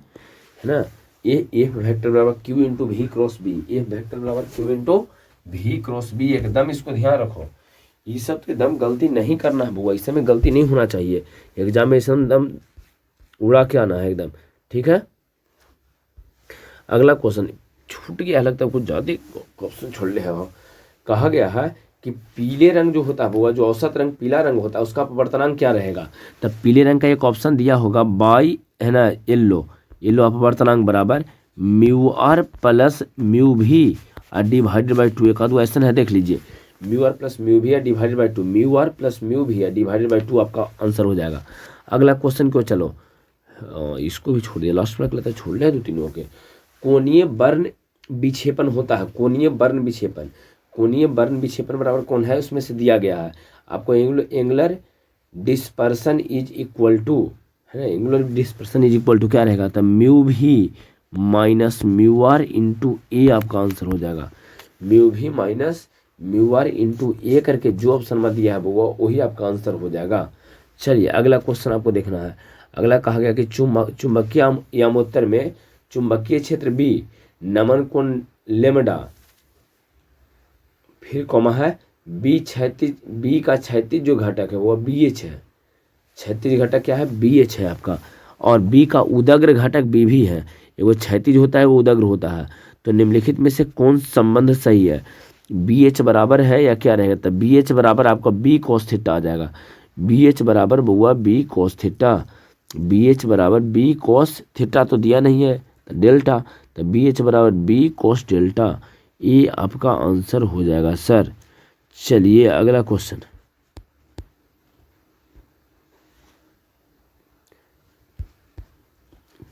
ना, एफ वेक्टर बराबर क्यू इंटू भी क्रॉस बी, एफ वेक्टर बराबर क्यू इंटू भी क्रॉस बी। एकदम इसको ध्यान रखो, ये सब के दम गलती नहीं करना है बुआ, इसमें गलती नहीं होना चाहिए, एग्जाम में दम उड़ा के आना है एकदम, ठीक है। अगला क्वेश्चन छूट गया, लगता है कुछ ज्यादा क्वेश्चन छोड़ ले हो। कहा गया है कि पीले रंग जो होता है बुआ, जो औसत रंग पीला रंग होता है, उसका अपवर्तनांक क्या रहेगा, तब पीले रंग का एक ऑप्शन दिया होगा बाई, है ना, येलो अपवर्तनांक बराबर म्यू आर प्लस म्यू भी डिवाइडेड बाई 2, एक आधो ऐसा है, देख लीजिए, म्यू आर प्लस म्यू भी divided by 2, mu R plus mu भी डिवाइडेड बाई 2 आपका आंसर हो जाएगा। अगला क्वेश्चन क्यों, चलो इसको भी छोड़ दिया, लास्ट में लगता है छोड़ लिया 2-3 के। कोणीय बर्न विक्षेपण होता है, कोणीय बर्न विक्षेपण बराबर कौन है, उसमें से दिया गया है आपको, angular dispersion is equal to, है ना, angular dispersion is equal to क्या रहेगा, तब म्यू भी minus mu R into A आपका आंसर हो जाएगा, म्यू भी minus mu R into A करके जो ऑप्शन में दिया है वो वही आपका आंसर हो जाएगा। चलिए अगला क्वेश्चन आपको देखना है। अगला कहा गया कि चुंबकीय यामोत्तर में चुंबकीय क्षेत्र बी नमन कोण लेमडा, फिर कॉमा है बी क्षैतिज, बी का क्षैतिज जो घटक है वो बी एच है, क्षैतिज घटक क्या है, बी एच है आपका, और बी का उदग्र घटक बी भी है, एगो क्षैतिज होता है वो उदग्र होता है, तो निम्नलिखित में से कौन संबंध सही है? बी एच बराबर है या क्या रहेगा? तो बी एच बराबर आपका बी कॉस थीटा आ जाएगा। बी एच बराबर बउआ B cos theta, B H बराबर बी कॉस थीटा तो दिया नहीं है, तो डेल्टा, तो बी एच बराबर बी कॉस डेल्टा, ये आपका आंसर हो जाएगा सर। चलिए अगला क्वेश्चन,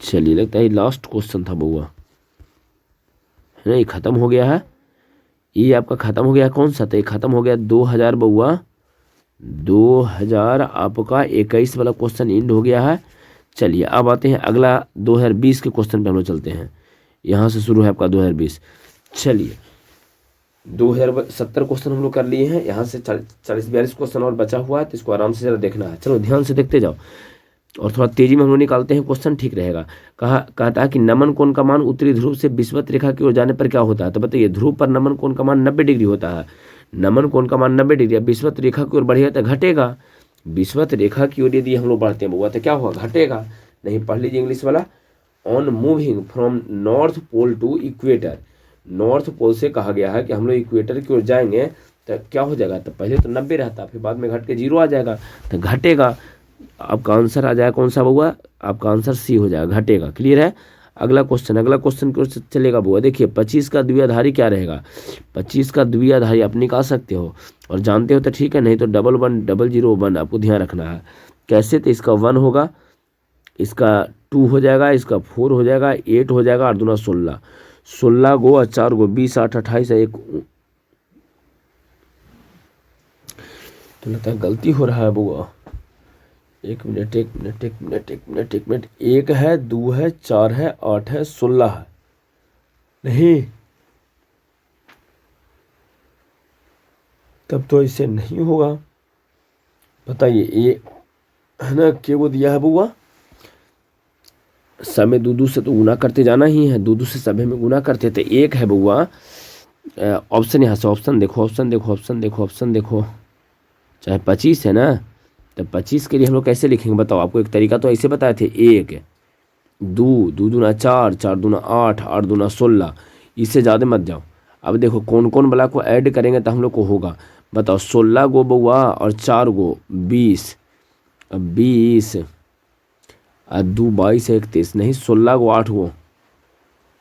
चलिए लगता है लास्ट क्वेश्चन था बउआ, है ना? ये खत्म हो गया है, ये आपका खत्म हो गया। कौन सा था? ये खत्म हो गया 2000 बउआ, 2000 आपका 21 वाला क्वेश्चन एंड हो गया है। चलिए अब आते हैं अगला 2020 के क्वेश्चन पे हम लोग चलते हैं। यहाँ से शुरू है आपका 2020। चलिए 2070 क्वेश्चन हम लोग कर लिए हैं, यहाँ से 40-42 क्वेश्चन और बचा हुआ है, तो इसको आराम से जरा देखना है। चलो ध्यान से देखते जाओ और थोड़ा तेजी में हम लोग निकालते हैं क्वेश्चन, ठीक रहेगा। कहता है कि नमन कोण का मान उत्तरी ध्रुव से विषुवत रेखा की ओर जाने पर क्या होता है? तो बताइए, ध्रुव पर नमन कोण का मान 90 डिग्री होता है, नमन कोण का मान 90 डिग्री, विषुवत रेखा की ओर बढ़ेगा तो घटेगा। विषुवत रेखा की ओर यदि हम लोग बढ़ते हैं बउआ तो क्या होगा? घटेगा। नहीं पढ़ लीजिए इंग्लिश वाला, on moving from north pole to equator, north pole से कहा गया है कि हम लोग इक्वेटर की ओर जाएंगे तो क्या हो जाएगा? तो पहले तो 90 रहता, फिर बाद में घट के 0 आ जाएगा, तो घटेगा। आपका आंसर आ जाएगा कौन सा बउआ? आपका आंसर सी हो जाएगा, घटेगा। क्लियर है? अगला क्वेश्चन की ओर चलेगा बउआ। देखिए 25 का द्विआधारी क्या रहेगा? 25 का द्विआधारी आप निकाल सकते हो और जानते हो तो ठीक है, नहीं तो 110001 आपको ध्यान रखना है। कैसे? तो इसका 1 होगा, इसका 2 हो जाएगा, इसका 4 हो जाएगा, 8 हो जाएगा, 8 दूना 16, 16 गो और 4 गो 20, 8, 28 है। एक तो लगता है गलती हो रहा है बउआ, एक मिनट, एक है, 2 है, 4 है, 8 है, 16 है। नहीं, तब तो इससे नहीं होगा। बताइए, ये है ना क्या वो दिया है बउआ? समय दूदू से तो गुना करते जाना ही है, दूदू से सभी में गुना करते थे। एक है बउआ ऑप्शन, यहाँ से ऑप्शन देखो, चाहे 25 है ना, तो 25 के लिए हम लोग कैसे लिखेंगे बताओ? आपको एक तरीका तो ऐसे बताए थे, 1 2 2 दूना 4, 4 दूना 8, 8 दूना 16, इससे ज़्यादा मत जाओ। अब देखो कौन कौन वाला को ऐड करेंगे तो हम लोग को होगा, बताओ। 16 गो बउआ और 4 गो 20, 20 और 2 22 31, नहीं 16 गो 8 गो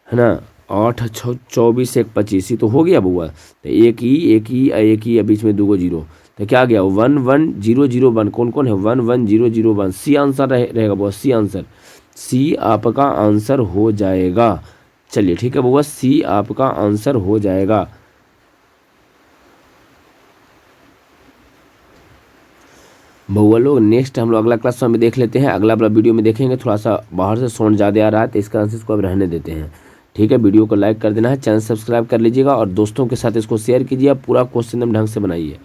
है ना, 8 6 24 1 25, ही तो हो गया बउआ। तो एक ही बीच में 2 गो 0, तो क्या गया? 1 1 0 0 1। कौन कौन है? 1 1 0 0 1। सी आंसर रहेगा बउआ, सी आंसर, सी आपका आंसर हो जाएगा। चलिए ठीक है बउआ, सी आपका आंसर हो जाएगा। बउआ लोग नेक्स्ट हम लोग अगला क्लास में देख लेते हैं, अगला वाला वीडियो में देखेंगे। थोड़ा सा बाहर से साउंड ज़्यादा आ रहा है तो इसका आंसर को अब रहने देते हैं। ठीक है, वीडियो को लाइक कर देना है, चैनल सब्सक्राइब कर लीजिएगा और दोस्तों के साथ इसको शेयर कीजिए। पूरा क्वेश्चन ढंग से बनाइए।